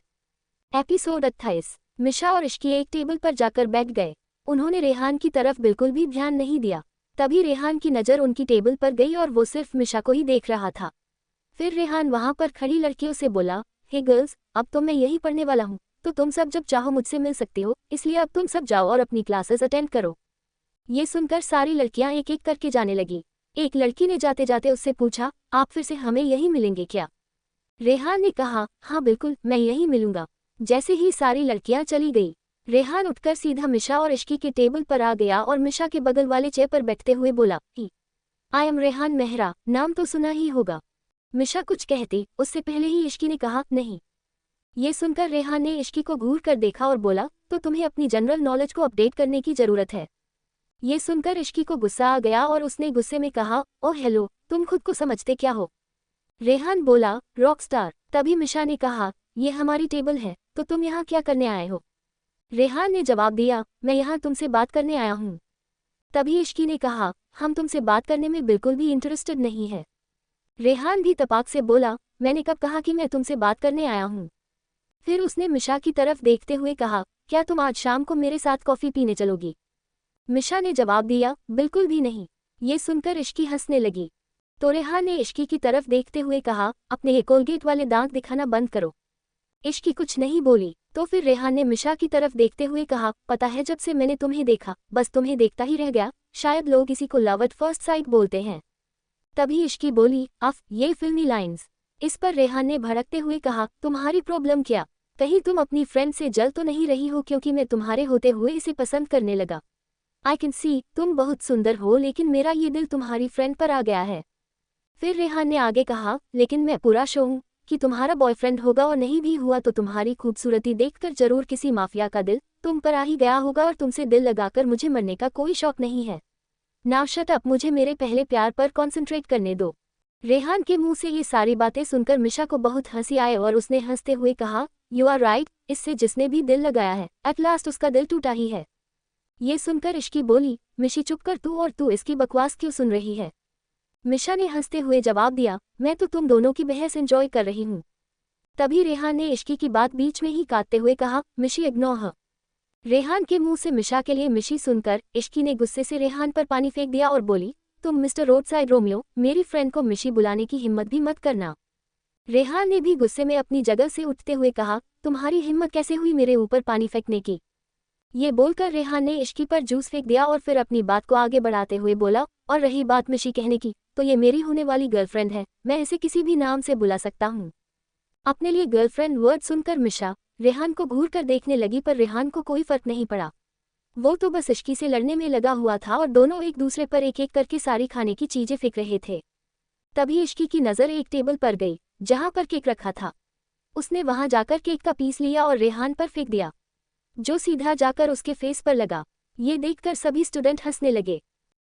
एपिसोड 28। मिशा और इश्की एक टेबल पर जाकर बैठ गए। उन्होंने रेहान की तरफ बिल्कुल भी ध्यान नहीं दिया। तभी रेहान की नज़र उनकी टेबल पर गई और वो सिर्फ मिशा को ही देख रहा था। फिर रेहान वहां पर खड़ी लड़कियों से बोला, हे गर्ल्स, अब तो मैं यही पढ़ने वाला हूँ, तो तुम सब जब चाहो मुझसे मिल सकते हो, इसलिए अब तुम सब जाओ और अपनी क्लासेस अटेंड करो। ये सुनकर सारी लड़कियां एक एक करके जाने लगी। एक लड़की ने जाते जाते उससे पूछा, आप फिर से हमें यही मिलेंगे क्या? रेहान ने कहा, हाँ बिल्कुल, मैं यही मिलूंगा। जैसे ही सारी लड़कियां चली गई, रेहान उठकर सीधा मिशा और इश्की के टेबल पर आ गया और मिशा के बगल वाले चेयर पर बैठते हुए बोला, आई एम रेहान मेहरा, नाम तो सुना ही होगा। मिशा कुछ कहती उससे पहले ही इश्की ने कहा, नहीं। ये सुनकर रेहान ने इश्की को घूर कर देखा और बोला, तो तुम्हें अपनी जनरल नॉलेज को अपडेट करने की जरूरत है। ये सुनकर इश्की को गुस्सा आ गया और उसने गुस्से में कहा, ओह हेलो, तुम खुद को समझते क्या हो? रेहान बोला, रॉकस्टार। तभी मिशा ने कहा, ये हमारी टेबल है, तो तुम यहाँ क्या करने आए हो? रेहान ने जवाब दिया, मैं यहाँ तुमसे बात करने आया हूँ। तभी इश्की ने कहा, हम तुमसे बात करने में बिल्कुल भी इंटरेस्टेड नहीं है। रेहान भी तपाक से बोला, मैंने कब कहा कि मैं तुमसे बात करने आया हूँ? फिर उसने मिशा की तरफ देखते हुए कहा, क्या तुम आज शाम को मेरे साथ कॉफ़ी पीने चलोगी? मिशा ने जवाब दिया, बिल्कुल भी नहीं। ये सुनकर इश्की हंसने लगी। तो रेहान ने इश्की की तरफ देखते हुए कहा, अपने ये कोलगेट वाले दांत दिखाना बंद करो। इश्की कुछ नहीं बोली। तो फिर रेहान ने मिशा की तरफ देखते हुए कहा, पता है जब से मैंने तुम्हें देखा बस तुम्हें देखता ही रह गया, शायद लोग इसी को लव एट फर्स्ट साइट बोलते हैं। तभी इश्की बोली, अफ, ये फिल्मी लाइंस। इस पर रेहान ने भड़कते हुए कहा, तुम्हारी प्रॉब्लम क्या? कहीं तुम अपनी फ्रेंड से जल तो नहीं रही हो क्योंकि मैं तुम्हारे होते हुए इसे पसंद करने लगा? आई कैन सी, तुम बहुत सुंदर हो, लेकिन मेरा ये दिल तुम्हारी फ्रेंड पर आ गया है। फिर रेहान ने आगे कहा, लेकिन मैं पूरा श्योर हूँ कि तुम्हारा बॉयफ्रेंड होगा, और नहीं भी हुआ तो तुम्हारी खूबसूरती देखकर जरूर किसी माफिया का दिल तुम पर आ ही गया होगा, और तुमसे दिल लगाकर मुझे मरने का कोई शौक नहीं है। नाउ शट अप, मुझे मेरे पहले प्यार पर कॉन्सेंट्रेट करने दो। रेहान के मुंह से ये सारी बातें सुनकर मिशा को बहुत हंसी आए और उसने हंसते हुए कहा, यू आर राइट, इससे जिसने भी दिल लगाया है एट लास्ट उसका दिल टूटा ही है। ये सुनकर इश्की बोली, मिशी चुप कर तू इसकी बकवास क्यों सुन रही है? मिशा ने हंसते हुए जवाब दिया, मैं तो तुम दोनों की बहस एंजॉय कर रही हूँ। तभी रेहान ने इश्की की बात बीच में ही काटते हुए कहा, मिशी इग्नोर हर। रेहान के मुंह से मिशा के लिए मिशी सुनकर इश्की ने गुस्से से रेहान पर पानी फेंक दिया और बोली, तुम मिस्टर रोडसाइड रोमियो, मेरी फ्रेंड को मिशी बुलाने की हिम्मत भी मत करना। रेहान ने भी गुस्से में अपनी जगह से उठते हुए कहा, तुम्हारी हिम्मत कैसे हुई मेरे ऊपर पानी फेंकने की? ये बोलकर रेहान ने इश्की पर जूस फेंक दिया और फिर अपनी बात को आगे बढ़ाते हुए बोला, और रही बात मिशी कहने की, तो ये मेरी होने वाली गर्लफ्रेंड है, मैं इसे किसी भी नाम से बुला सकता हूँ। अपने लिए गर्लफ्रेंड वर्ड सुनकर मिशा रेहान को घूर कर देखने लगी, पर रेहान को कोई फर्क नहीं पड़ा। वो तो बस इश्की से लड़ने में लगा हुआ था और दोनों एक दूसरे पर एक एक करके सारी खाने की चीजें फेंक रहे थे। तभी इश्की की नज़र एक टेबल पर गई जहां पर केक रखा था। उसने वहां जाकर केक का पीस लिया और रेहान पर फेंक दिया, जो सीधा जाकर उसके फेस पर लगा। ये देखकर सभी स्टूडेंट हंसने लगे।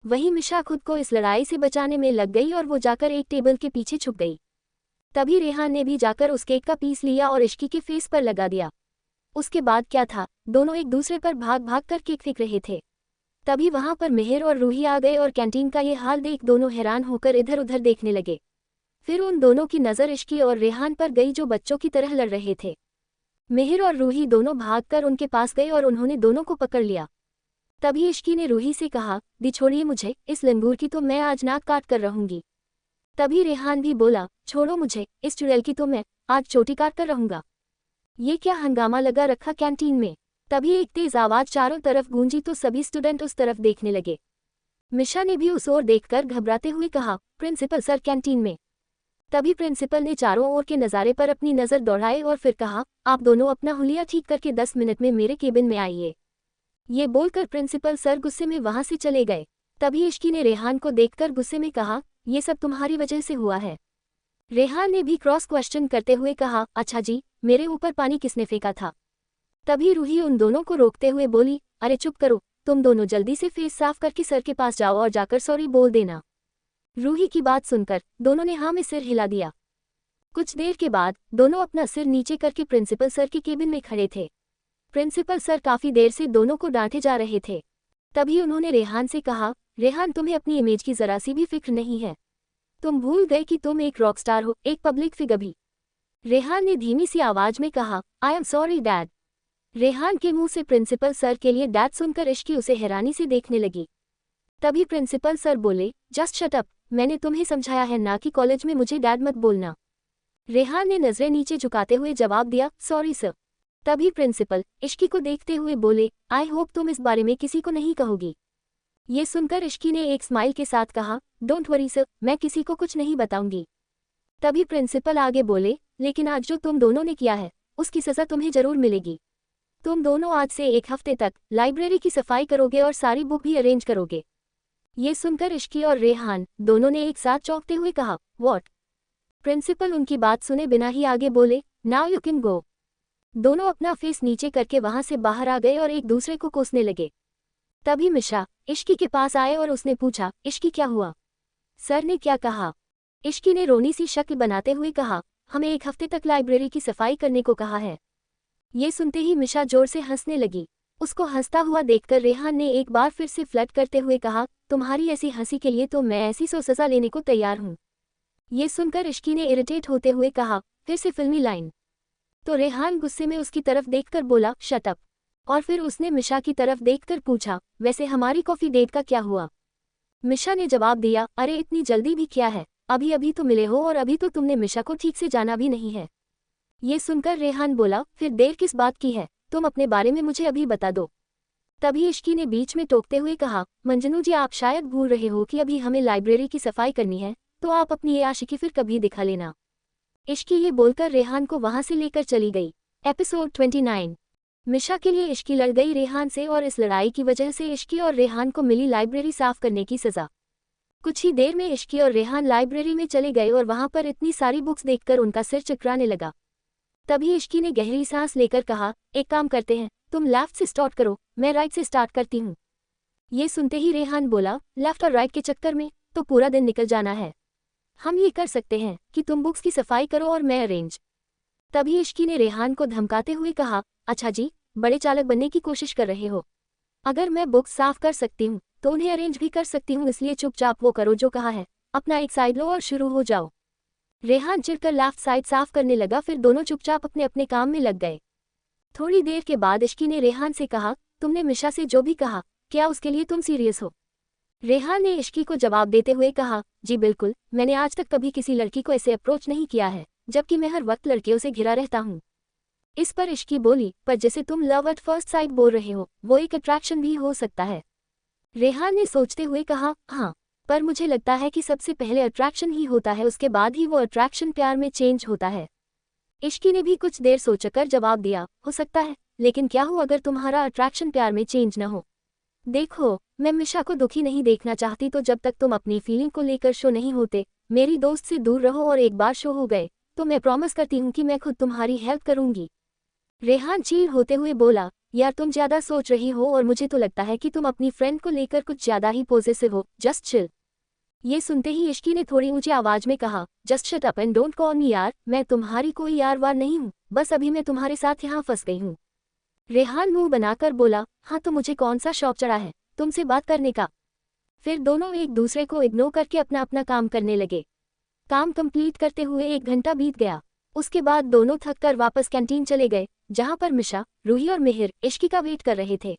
वहीं मिशा खुद को इस लड़ाई से बचाने में लग गई और वो जाकर एक टेबल के पीछे छुप गई। तभी रेहान ने भी जाकर उस केक का पीस लिया और इश्की के फेस पर लगा दिया। उसके बाद क्या था, दोनों एक दूसरे पर भाग भाग कर केक फेंक रहे थे। तभी वहां पर मेहर और रूही आ गए और कैंटीन का ये हाल देख दोनों हैरान होकर इधर उधर देखने लगे। फिर उन दोनों की नज़र इश्की और रेहान पर गई जो बच्चों की तरह लड़ रहे थे। मेहर और रूही दोनों भागकर उनके पास गए और उन्होंने दोनों को पकड़ लिया। तभी इश्की ने रूही से कहा, दी छोड़िए मुझे, इस लंगूर की तो मैं आज नाक काट कर रहूंगी। तभी रेहान भी बोला, छोड़ो मुझे, इस चुड़ैल की तो मैं आज चोटी काट कर रहूंगा। ये क्या हंगामा लगा रखा कैंटीन में। तभी एक तेज आवाज चारों तरफ गूंजी तो सभी स्टूडेंट उस तरफ देखने लगे। मिशा ने भी उस ओर देखकर घबराते हुए कहा, प्रिंसिपल सर कैंटीन में। तभी प्रिंसिपल ने चारों ओर के नज़ारे पर अपनी नज़र दौड़ाई और फिर कहा, आप दोनों अपना हुलिया ठीक करके 10 मिनट में मेरे केबिन में आइए। ये बोलकर प्रिंसिपल सर गुस्से में वहां से चले गए। तभी इश्की ने रेहान को देखकर गुस्से में कहा, ये सब तुम्हारी वजह से हुआ है। रेहान ने भी क्रॉस क्वेश्चन करते हुए कहा, अच्छा जी, मेरे ऊपर पानी किसने फेंका था? तभी रूही उन दोनों को रोकते हुए बोली, अरे चुप करो, तुम दोनों जल्दी से फेस साफ करके सर के पास जाओ और जाकर सॉरी बोल देना। रूही की बात सुनकर दोनों ने हाँ में सिर हिला दिया। कुछ देर के बाद दोनों अपना सिर नीचे करके प्रिंसिपल सर के केबिन में खड़े थे। प्रिंसिपल सर काफी देर से दोनों को डांटे जा रहे थे। तभी उन्होंने रेहान से कहा, रेहान तुम्हें अपनी इमेज की जरा सी भी फिक्र नहीं है। तुम भूल गए कि तुम एक रॉकस्टार हो, एक पब्लिक फिगर भी। रेहान ने धीमी सी आवाज में कहा, I am sorry dad. Rehan के मुंह से प्रिंसिपल सर के लिए डैड सुनकर इश्की उसे हैरानी से देखने लगी। तभी प्रिंसिपल सर बोले, जस्ट शट अप, मैंने तुम्हें समझाया है ना कि कॉलेज में मुझे डैड मत बोलना। रेहान ने नजरें नीचे झुकाते हुए जवाब दिया, सॉरी सर। तभी प्रिंसिपल इश्की को देखते हुए बोले, आई होप तुम इस बारे में किसी को नहीं कहोगी। ये सुनकर इश्की ने एक स्माइल के साथ कहा, डोंट वरी सर, मैं किसी को कुछ नहीं बताऊंगी। तभी प्रिंसिपल आगे बोले, लेकिन आज जो तुम दोनों ने किया है उसकी सजा तुम्हें जरूर मिलेगी। तुम दोनों आज से एक हफ्ते तक लाइब्रेरी की सफाई करोगे और सारी बुक भी अरेंज करोगे। ये सुनकर इश्की और रेहान दोनों ने एक साथ चौंकते हुए कहा, व्हाट? प्रिंसिपल उनकी बात सुने बिना ही आगे बोले, नाउ यू कैन गो। दोनों अपना फेस नीचे करके वहां से बाहर आ गए और एक दूसरे को कोसने लगे। तभी मिशा इश्की के पास आए और उसने पूछा, इश्की क्या हुआ? सर ने क्या कहा? इश्की ने रोनी सी शक्ल बनाते हुए कहा, हमें एक हफ्ते तक लाइब्रेरी की सफाई करने को कहा है। ये सुनते ही मिशा जोर से हंसने लगी। उसको हंसता हुआ देखकर रेहान ने एक बार फिर से फ्लर्ट करते हुए कहा, तुम्हारी ऐसी हंसी के लिए तो मैं ऐसी सजा लेने को तैयार हूँ। ये सुनकर इश्की ने इरिटेट होते हुए कहा, फिर से फिल्मी लाइन। तो रेहान गुस्से में उसकी तरफ देखकर बोला, शट अप। और फिर उसने मिशा की तरफ देखकर पूछा, वैसे हमारी कॉफी डेट का क्या हुआ? मिशा ने जवाब दिया, अरे इतनी जल्दी भी क्या है, अभी अभी तो मिले हो और अभी तो तुमने मिशा को ठीक से जाना भी नहीं है। ये सुनकर रेहान बोला, फिर देर किस बात की है, तुम अपने बारे में मुझे अभी बता दो। तभी इश्की ने बीच में टोकते हुए कहा, मंजनू जी आप शायद भूल रहे हो कि अभी हमें लाइब्रेरी की सफाई करनी है, तो आप अपनी ये आशिकी फिर कभी दिखा लेना। इश्की ये बोलकर रेहान को वहां से लेकर चली गई। एपिसोड 29। मिशा के लिए इश्की लड़ गई रेहान से और इस लड़ाई की वजह से इश्की और रेहान को मिली लाइब्रेरी साफ करने की सजा। कुछ ही देर में इश्की और रेहान लाइब्रेरी में चले गए और वहां पर इतनी सारी बुक्स देखकर उनका सिर चकराने लगा। तभी इश्की ने गहरी सांस लेकर कहा, एक काम करते हैं, तुम लेफ्ट से स्टार्ट करो, मैं राइट से स्टार्ट करती हूँ। ये सुनते ही रेहान बोला, लेफ्ट और राइट के चक्कर में तो पूरा दिन निकल जाना है। हम ये कर सकते हैं कि तुम बुक्स की सफाई करो और मैं अरेंज। तभी इश्की ने रेहान को धमकाते हुए कहा, अच्छा जी, बड़े चालक बनने की कोशिश कर रहे हो। अगर मैं बुक्स साफ कर सकती हूँ तो उन्हें अरेंज भी कर सकती हूँ, इसलिए चुपचाप वो करो जो कहा है, अपना एक साइड लो और शुरू हो जाओ। रेहान चिढ़कर लेफ्ट साइड साफ करने लगा, फिर दोनों चुपचाप अपने अपने काम में लग गए। थोड़ी देर के बाद इश्की ने रेहान से कहा, तुमने मिशा से जो भी कहा, क्या उसके लिए तुम सीरियस हो? रेहान ने इश्की को जवाब देते हुए कहा, जी बिल्कुल, मैंने आज तक कभी किसी लड़की को ऐसे अप्रोच नहीं किया है, जबकि मैं हर वक्त लड़कियों से घिरा रहता हूँ। इस पर इश्की बोली, पर जैसे तुम लव एट फर्स्ट साइट बोल रहे हो, वो एक अट्रैक्शन भी हो सकता है। रेहान ने सोचते हुए कहा, हाँ, पर मुझे लगता है कि सबसे पहले अट्रैक्शन ही होता है, उसके बाद ही वो अट्रैक्शन प्यार में चेंज होता है। इश्की ने भी कुछ देर सोचकर जवाब दिया, हो सकता है, लेकिन क्या हो अगर तुम्हारा अट्रैक्शन प्यार में चेंज न हो? देखो, मैं मिशा को दुखी नहीं देखना चाहती, तो जब तक तुम अपनी फीलिंग को लेकर शो नहीं होते, मेरी दोस्त से दूर रहो, और एक बार शो हो गए तो मैं प्रॉमिस करती हूँ कि मैं खुद तुम्हारी हेल्प करूंगी। रेहान चील होते हुए बोला, यार तुम ज्यादा सोच रही हो और मुझे तो लगता है कि तुम अपनी फ्रेंड को लेकर कुछ ज्यादा ही पॉजिटिव हो, जस्ट चिल। ये सुनते ही इश्की ने थोड़ी ऊंची आवाज में कहा, just shut up and don't call मी यार, मैं तुम्हारी कोई यार वार नहीं हूँ, बस अभी मैं तुम्हारे साथ यहाँ फंस गई हूँ। रेहान मुंह बनाकर बोला, हाँ तो मुझे कौन सा शौक चढ़ा है तुमसे बात करने का? फिर दोनों एक दूसरे को इग्नोर करके अपना अपना काम करने लगे। काम कंप्लीट करते हुए 1 घंटा बीत गया। उसके बाद दोनों थक कर वापस कैंटीन चले गए, जहां पर मिशा, रूही और मिहिर इश्की का वेट कर रहे थे।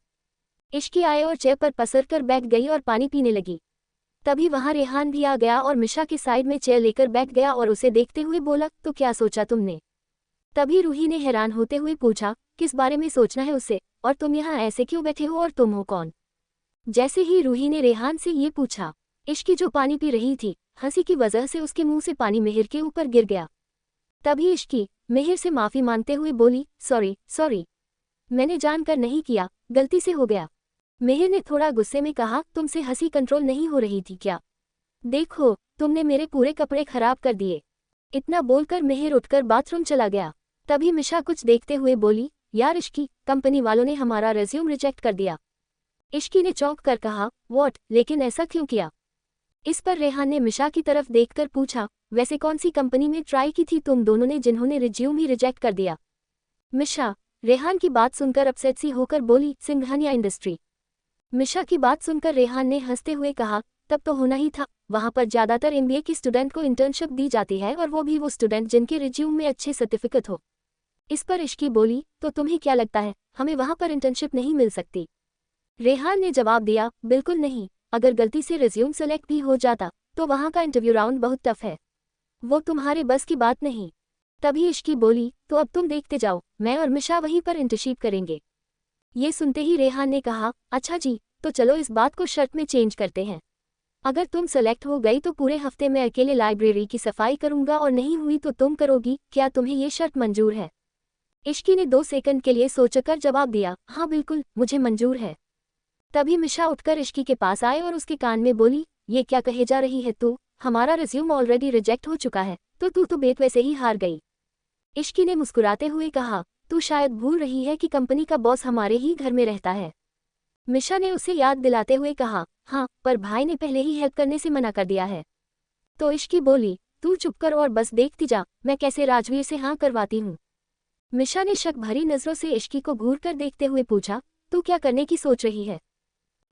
इश्की आए और चेयर पर पसर कर बैठ गई और पानी पीने लगी। तभी वहां रेहान भी आ गया और मिशा के साइड में चेयर लेकर बैठ गया और उसे देखते हुए बोला, तो क्या सोचा तुमने? तभी रूही ने हैरान होते हुए पूछा, किस बारे में सोचना है उसे, और तुम यहाँ ऐसे क्यों बैठे हो और तुम हो कौन? जैसे ही रूही ने रेहान से ये पूछा, इश्की जो पानी पी रही थी, हंसी की वजह से उसके मुंह से पानी मिहिर के ऊपर गिर गया। तभी इश्की मिहिर से माफी मांगते हुए बोली, सॉरी, मैंने जानकर नहीं किया, गलती से हो गया। मिहिर ने थोड़ा गुस्से में कहा, तुमसे हंसी कंट्रोल नहीं हो रही थी क्या? देखो, तुमने मेरे पूरे कपड़े खराब कर दिए। इतना बोलकर मिहिर उठकर बाथरूम चला गया। तभी मिशा कुछ देखते हुए बोली, यार इश्की, कंपनी वालों ने हमारा रेज्यूम रिजेक्ट कर दिया। इश्की ने चौंक कर कहा, व्हाट, लेकिन ऐसा क्यों किया? इस पर रेहान ने मिशा की तरफ देखकर पूछा, वैसे कौन सी कंपनी में ट्राई की थी तुम दोनों ने जिन्होंने रिज्यूम ही रिजेक्ट कर दिया? मिशा रेहान की बात सुनकर अपसेट सी होकर बोली, सिंघानिया इंडस्ट्री। मिशा की बात सुनकर रेहान ने हंसते हुए कहा, तब तो होना ही था, वहां पर ज्यादातर एमबीए की स्टूडेंट को इंटर्नशिप दी जाती है और वो भी वो स्टूडेंट जिनके रिज्यूम में अच्छे सर्टिफिकेट हो। इस पर इश्की बोली, तो तुम्हें क्या लगता है हमें वहां पर इंटर्नशिप नहीं मिल सकती? रेहान ने जवाब दिया, बिल्कुल नहीं, अगर गलती से रिज्यूम सेलेक्ट भी हो जाता तो वहां का इंटरव्यू राउंड बहुत टफ है, वो तुम्हारे बस की बात नहीं। तभी इश्की बोली, तो अब तुम देखते जाओ, मैं और मिशा वहीं पर इंटर्नशिप करेंगे। ये सुनते ही रेहान ने कहा, अच्छा जी, तो चलो इस बात को शर्त में चेंज करते हैं। अगर तुम सेलेक्ट हो गई तो पूरे हफ्ते में अकेले लाइब्रेरी की सफाई करूंगा और नहीं हुई तो तुम करोगी, क्या तुम्हें ये शर्त मंजूर है? इश्की ने 2 सेकंड के लिए सोचकर जवाब दिया, हाँ बिल्कुल, मुझे मंजूर है। तभी मिशा उठकर इश्की के पास आए और उसके कान में बोली, ये क्या कहे जा रही है तू, हमारा रिज्यूम ऑलरेडी रिजेक्ट हो चुका है, तो तू तो बेट वैसे ही हार गई। इश्की ने मुस्कुराते हुए कहा, तू शायद भूल रही है कि कंपनी का बॉस हमारे ही घर में रहता है। मिशा ने उसे याद दिलाते हुए कहा, हाँ, पर भाई ने पहले ही हेल्प करने से मना कर दिया है। तो इश्की बोली, तू चुप कर और बस देखती जा, मैं कैसे राजवीर से हाँ करवाती हूँ। मिशा ने शक भरी नजरों से इश्की को घूर कर देखते हुए पूछा, तू क्या करने की सोच रही है?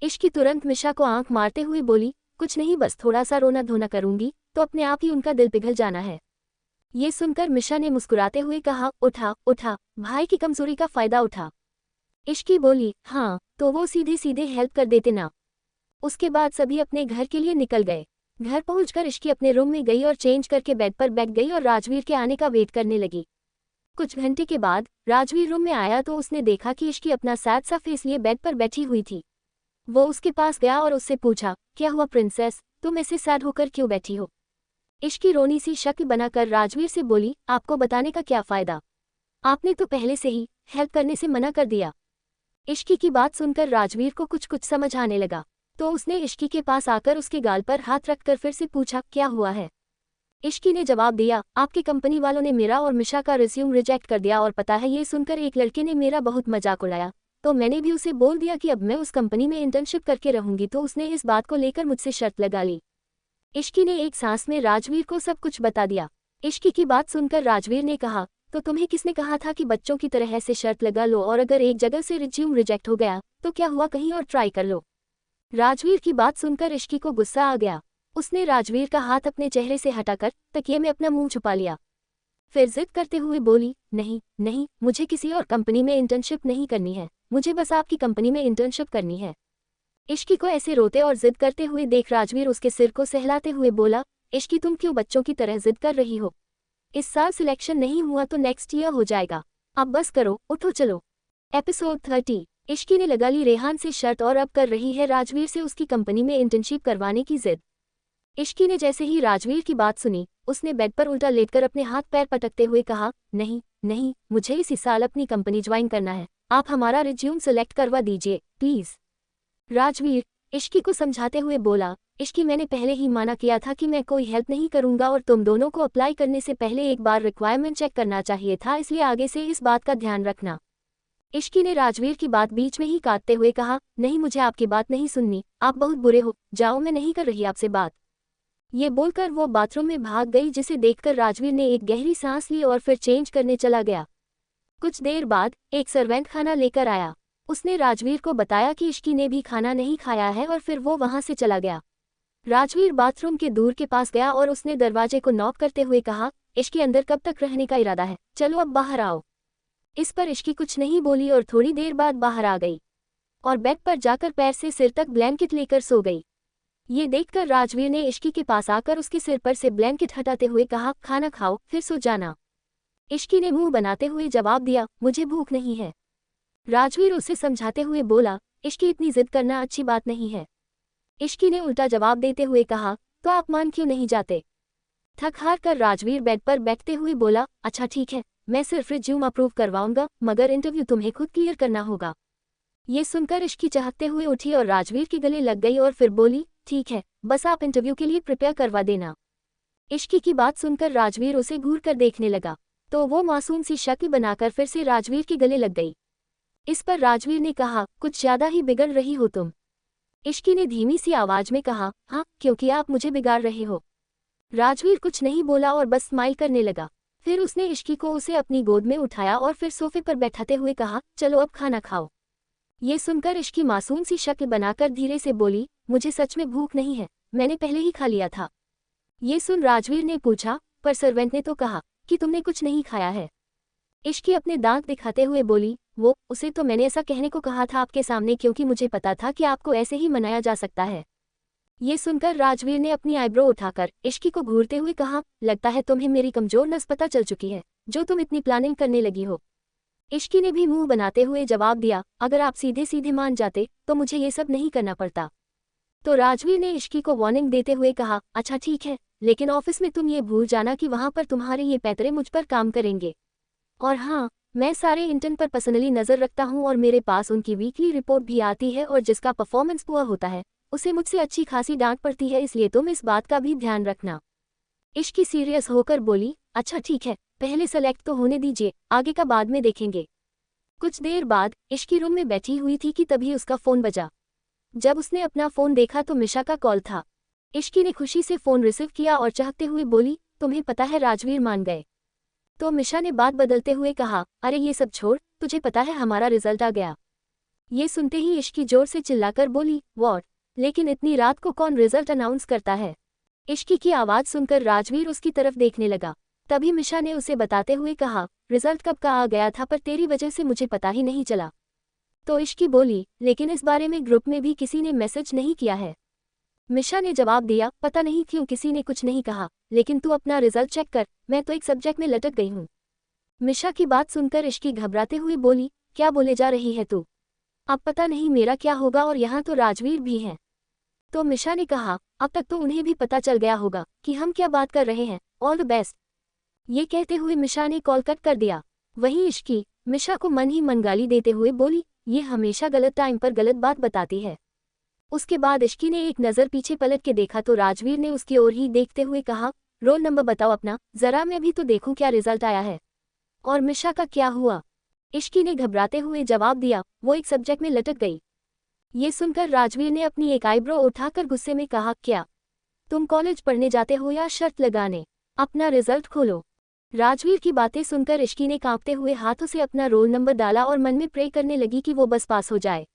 इश्की तुरंत मिशा को आंख मारते हुए बोली, कुछ नहीं, बस थोड़ा सा रोना धोना करूंगी तो अपने आप ही उनका दिल पिघल जाना है। ये सुनकर मिशा ने मुस्कुराते हुए कहा, उठा उठा, भाई की कमजोरी का फायदा उठा। इश्की बोली, हाँ, तो वो सीधे सीधे हेल्प कर देते ना। उसके बाद सभी अपने घर के लिए निकल गए। घर पहुंचकर इश्की अपने रूम में गई और चेंज करके बेड पर बैठ गई और राजवीर के आने का वेट करने लगी। कुछ घंटे के बाद राजवीर रूम में आया तो उसने देखा कि इश्की अपना सैड सा फेस लिए बेड पर बैठी हुई थी। वो उसके पास गया और उससे पूछा, क्या हुआ प्रिंसेस, तुम ऐसे सैड होकर क्यों बैठी हो? इश्की रोनी सी शक्ल बनाकर राजवीर से बोली, आपको बताने का क्या फायदा, आपने तो पहले से ही हेल्प करने से मना कर दिया। इश्की की बात सुनकर राजवीर को कुछ कुछ समझ आने लगा, तो उसने इश्की के पास आकर उसके गाल पर हाथ रखकर फिर से पूछा, क्या हुआ है? इश्की ने जवाब दिया, आपकी कंपनी वालों ने मेरा और मिशा का रिज्यूम रिजेक्ट कर दिया और पता है ये सुनकर एक लड़के ने मेरा बहुत मजाक उड़ाया, तो मैंने भी उसे बोल दिया कि अब मैं उस कंपनी में इंटर्नशिप करके रहूंगी, तो उसने इस बात को लेकर मुझसे शर्त लगा ली। इश्की ने एक सांस में राजवीर को सब कुछ बता दिया। इश्की की बात सुनकर राजवीर ने कहा, तो तुम्हें किसने कहा था कि बच्चों की तरह ऐसे शर्त लगा लो और अगर एक जगह से रिज्यूम रिजेक्ट हो गया तो क्या हुआ, कहीं और ट्राई कर लो। राजवीर की बात सुनकर इश्की को गुस्सा आ गया। उसने राजवीर का हाथ अपने चेहरे से हटाकर तकिए में अपना मुंह छुपा लिया। फिर जिद करते हुए बोली, नहीं नहीं, मुझे किसी और कंपनी में इंटर्नशिप नहीं करनी है, मुझे बस आपकी कंपनी में इंटर्नशिप करनी है। इश्की को ऐसे रोते और जिद करते हुए देख राजवीर उसके सिर को सहलाते हुए बोला, इश्की तुम क्यों बच्चों की तरह जिद कर रही हो? इस साल सिलेक्शन नहीं हुआ तो नेक्स्ट ईयर हो जाएगा, अब बस करो, उठो चलो। एपिसोड 30। इश्की ने लगा ली रेहान से शर्त और अब कर रही है राजवीर से उसकी कंपनी में इंटर्नशिप करवाने की जिद। इश्की ने जैसे ही राजवीर की बात सुनी, उसने बेड पर उल्टा लेटकर अपने हाथ पैर पटकते हुए कहा, नहीं नहीं, मुझे इसी साल अपनी कंपनी ज्वाइन करना है, आप हमारा रिज्यूम सेलेक्ट करवा दीजिए प्लीज। राजवीर इश्की को समझाते हुए बोला, इश्की मैंने पहले ही माना किया था कि मैं कोई हेल्प नहीं करूंगा और तुम दोनों को अप्लाई करने से पहले एक बार रिक्वायरमेंट चेक करना चाहिए था, इसलिए आगे से इस बात का ध्यान रखना। इश्की ने राजवीर की बात बीच में ही काटते हुए कहा, नहीं, मुझे आपकी बात नहीं सुननी, आप बहुत बुरे हो, जाओ, मैं नहीं कर रही आपसे बात। ये बोलकर वो बाथरूम में भाग गई, जिसे देखकर राजवीर ने एक गहरी सांस ली और फिर चेंज करने चला गया। कुछ देर बाद एक सर्वेंट खाना लेकर आया। उसने राजवीर को बताया कि इश्की ने भी खाना नहीं खाया है और फिर वो वहां से चला गया। राजवीर बाथरूम के दूर के पास गया और उसने दरवाजे को नॉक करते हुए कहा, इश्की अंदर कब तक रहने का इरादा है, चलो अब बाहर आओ। इस पर इश्की कुछ नहीं बोली और थोड़ी देर बाद बाहर आ गई और बेड पर जाकर पैर से सिर तक ब्लैंकेट लेकर सो गई। ये देखकर राजवीर ने इश्की के पास आकर उसके सिर पर से ब्लैंकेट हटाते हुए कहा, खाना खाओ फिर सो जाना। इश्की ने मुंह बनाते हुए जवाब दिया, मुझे भूख नहीं है। राजवीर उसे समझाते हुए बोला, इश्की इतनी जिद करना अच्छी बात नहीं है। इश्की ने उल्टा जवाब देते हुए कहा, तो आप मान क्यों नहीं जाते? थक हार कर राजवीर बेड पर बैठते हुए बोला, अच्छा ठीक है, मैं सिर्फ रिज्यूम अप्रूव करवाऊंगा, मगर इंटरव्यू तुम्हें खुद क्लियर करना होगा। ये सुनकर इश्की चहकते हुए उठी और राजवीर के गले लग गई और फिर बोली, ठीक है, बस आप इंटरव्यू के लिए प्रिपेयर करवा देना। इश्की की बात सुनकर राजवीर उसे घूर कर देखने लगा, तो वो मासूम सी शक्ल बनाकर फिर से राजवीर के गले लग गई। इस पर राजवीर ने कहा, कुछ ज्यादा ही बिगड़ रही हो तुम। इश्की ने धीमी सी आवाज में कहा, हाँ, क्योंकि आप मुझे बिगाड़ रहे हो। राजवीर कुछ नहीं बोला और बस स्माइल करने लगा। फिर उसने इश्की को उसे अपनी गोद में उठाया और फिर सोफे पर बैठाते हुए कहा, चलो अब खाना खाओ। ये सुनकर इश्की मासूम सी शक्ल बनाकर धीरे से बोली, मुझे सच में भूख नहीं है, मैंने पहले ही खा लिया था। ये सुन राजवीर ने पूछा, पर सर्वेंट ने तो कहा कि तुमने कुछ नहीं खाया है। इश्की अपने दांत दिखाते हुए बोली, उसे तो मैंने ऐसा कहने को कहा था आपके सामने, क्योंकि मुझे पता था कि आपको ऐसे ही मनाया जा सकता है। ये सुनकर राजवीर ने अपनी आईब्रो उठाकर इश्की को घूरते हुए कहा, लगता है तुम्हें मेरी कमजोर नस पता चल चुकी है, जो तुम इतनी प्लानिंग करने लगी हो। इश्की ने भी मुंह बनाते हुए जवाब दिया, अगर आप सीधे सीधे मान जाते तो मुझे ये सब नहीं करना पड़ता। तो राजवीर ने इश्की को वार्निंग देते हुए कहा, अच्छा ठीक है, लेकिन ऑफिस में तुम ये भूल जाना कि वहां पर तुम्हारे ये पैतरे मुझ पर काम करेंगे। और हाँ, मैं सारे इंटर्न पर पर्सनली नजर रखता हूँ और मेरे पास उनकी वीकली रिपोर्ट भी आती है, और जिसका परफॉर्मेंस पुअर होता है उसे मुझसे अच्छी खासी डांट पड़ती है, इसलिए तुम इस बात का भी ध्यान रखना। इश्की सीरियस होकर बोली, अच्छा ठीक है, पहले सेलेक्ट तो होने दीजिए, आगे का बाद में देखेंगे। कुछ देर बाद इश्की रूम में बैठी हुई थी कि तभी उसका फोन बजा। जब उसने अपना फोन देखा तो मिशा का कॉल था। इश्की ने खुशी से फोन रिसीव किया और चाहते हुए बोली, तुम्हें पता है राजवीर मान गए। तो मिशा ने बात बदलते हुए कहा, अरे ये सब छोड़, तुझे पता है हमारा रिजल्ट आ गया। ये सुनते ही इश्की जोर से चिल्लाकर बोली, व्हाट, लेकिन इतनी रात को कौन रिजल्ट अनाउंस करता है। इश्की की आवाज सुनकर राजवीर उसकी तरफ देखने लगा। तभी मिशा ने उसे बताते हुए कहा, रिजल्ट कब का आ गया था, पर तेरी वजह से मुझे पता ही नहीं चला। तो इश्की बोली, लेकिन इस बारे में ग्रुप में भी किसी ने मैसेज नहीं किया है। मिशा ने जवाब दिया, पता नहीं क्यों किसी ने कुछ नहीं कहा, लेकिन तू अपना रिजल्ट चेक कर, मैं तो एक सब्जेक्ट में लटक गई हूँ। मिशा की बात सुनकर इश्की घबराते हुए बोली, क्या बोले जा रही है तू? अब पता नहीं मेरा क्या होगा, और यहाँ तो राजवीर भी हैं। तो मिशा ने कहा, अब तक तो उन्हें भी पता चल गया होगा कि हम क्या बात कर रहे हैं, ऑल द बेस्ट। ये कहते हुए मिशा ने कॉल कट कर दिया। वहीं इश्की मिशा को मन ही मन गाली देते हुए बोली, ये हमेशा गलत टाइम पर गलत बात बताती है। उसके बाद इश्की ने एक नज़र पीछे पलट के देखा तो राजवीर ने उसकी ओर ही देखते हुए कहा, रोल नंबर बताओ अपना, जरा मैं भी तो देखूं क्या रिजल्ट आया है। और मिशा का क्या हुआ? इश्की ने घबराते हुए जवाब दिया, वो एक सब्जेक्ट में लटक गई। ये सुनकर राजवीर ने अपनी एक आईब्रो उठाकर गुस्से में कहा, क्या तुम कॉलेज पढ़ने जाते हो या शर्त लगाने? अपना रिजल्ट खोलो। राजवीर की बातें सुनकर इश्की ने कांपते हुए हाथों से अपना रोल नंबर डाला और मन में प्रे करने लगी कि वो बस पास हो जाए।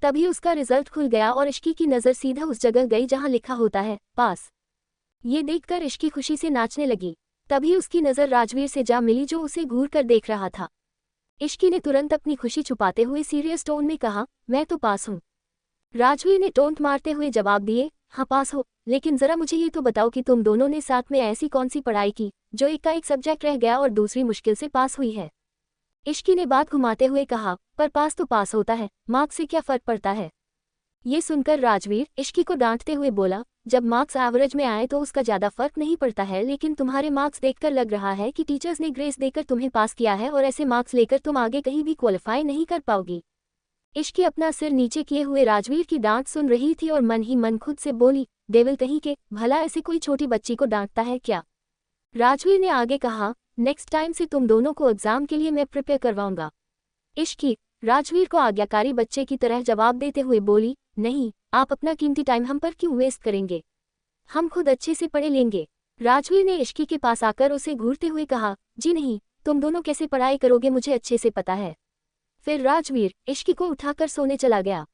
तभी उसका रिजल्ट खुल गया और इश्की की नज़र सीधा उस जगह गई जहां लिखा होता है, पास। ये देखकर इश्की खुशी से नाचने लगी। तभी उसकी नज़र राजवीर से जा मिली, जो उसे घूर कर देख रहा था। इश्की ने तुरंत अपनी खुशी छुपाते हुए सीरियस टोन में कहा, मैं तो पास हूँ। राजवीर ने टोंट मारते हुए जवाब दिए, हाँ पास हो, लेकिन जरा मुझे ये तो बताओ कि तुम दोनों ने साथ में ऐसी कौन सी पढ़ाई की जो एक का एक सब्जेक्ट रह गया और दूसरी मुश्किल से पास हुई है। इश्की ने बात घुमाते हुए कहा, पर पास तो पास होता है, मार्क्स से क्या फर्क पड़ता है। ये सुनकर राजवीर इश्की को डांटते हुए बोला, जब मार्क्स एवरेज में आए तो उसका ज़्यादा फर्क नहीं पड़ता है, लेकिन तुम्हारे मार्क्स देखकर लग रहा है कि टीचर्स ने ग्रेस देकर तुम्हें पास किया है, और ऐसे मार्क्स लेकर तुम आगे कहीं भी क्वालिफाई नहीं कर पाओगी। इश्की अपना सिर नीचे किए हुए राजवीर की डांट सुन रही थी और मन ही मन खुद से बोली, डेविल कहीं के, भला ऐसे कोई छोटी बच्ची को डांटता है क्या। राजवीर ने आगे कहा, नेक्स्ट टाइम से तुम दोनों को एग्जाम के लिए मैं प्रिपेयर करवाऊंगा। इश्की राजवीर को आज्ञाकारी बच्चे की तरह जवाब देते हुए बोली, नहीं, आप अपना कीमती टाइम हम पर क्यों वेस्ट करेंगे, हम खुद अच्छे से पढ़े लेंगे। राजवीर ने इश्की के पास आकर उसे घूरते हुए कहा, जी नहीं, तुम दोनों कैसे पढ़ाई करोगे मुझे अच्छे से पता है। फिर राजवीर इश्की को उठाकर सोने चला गया।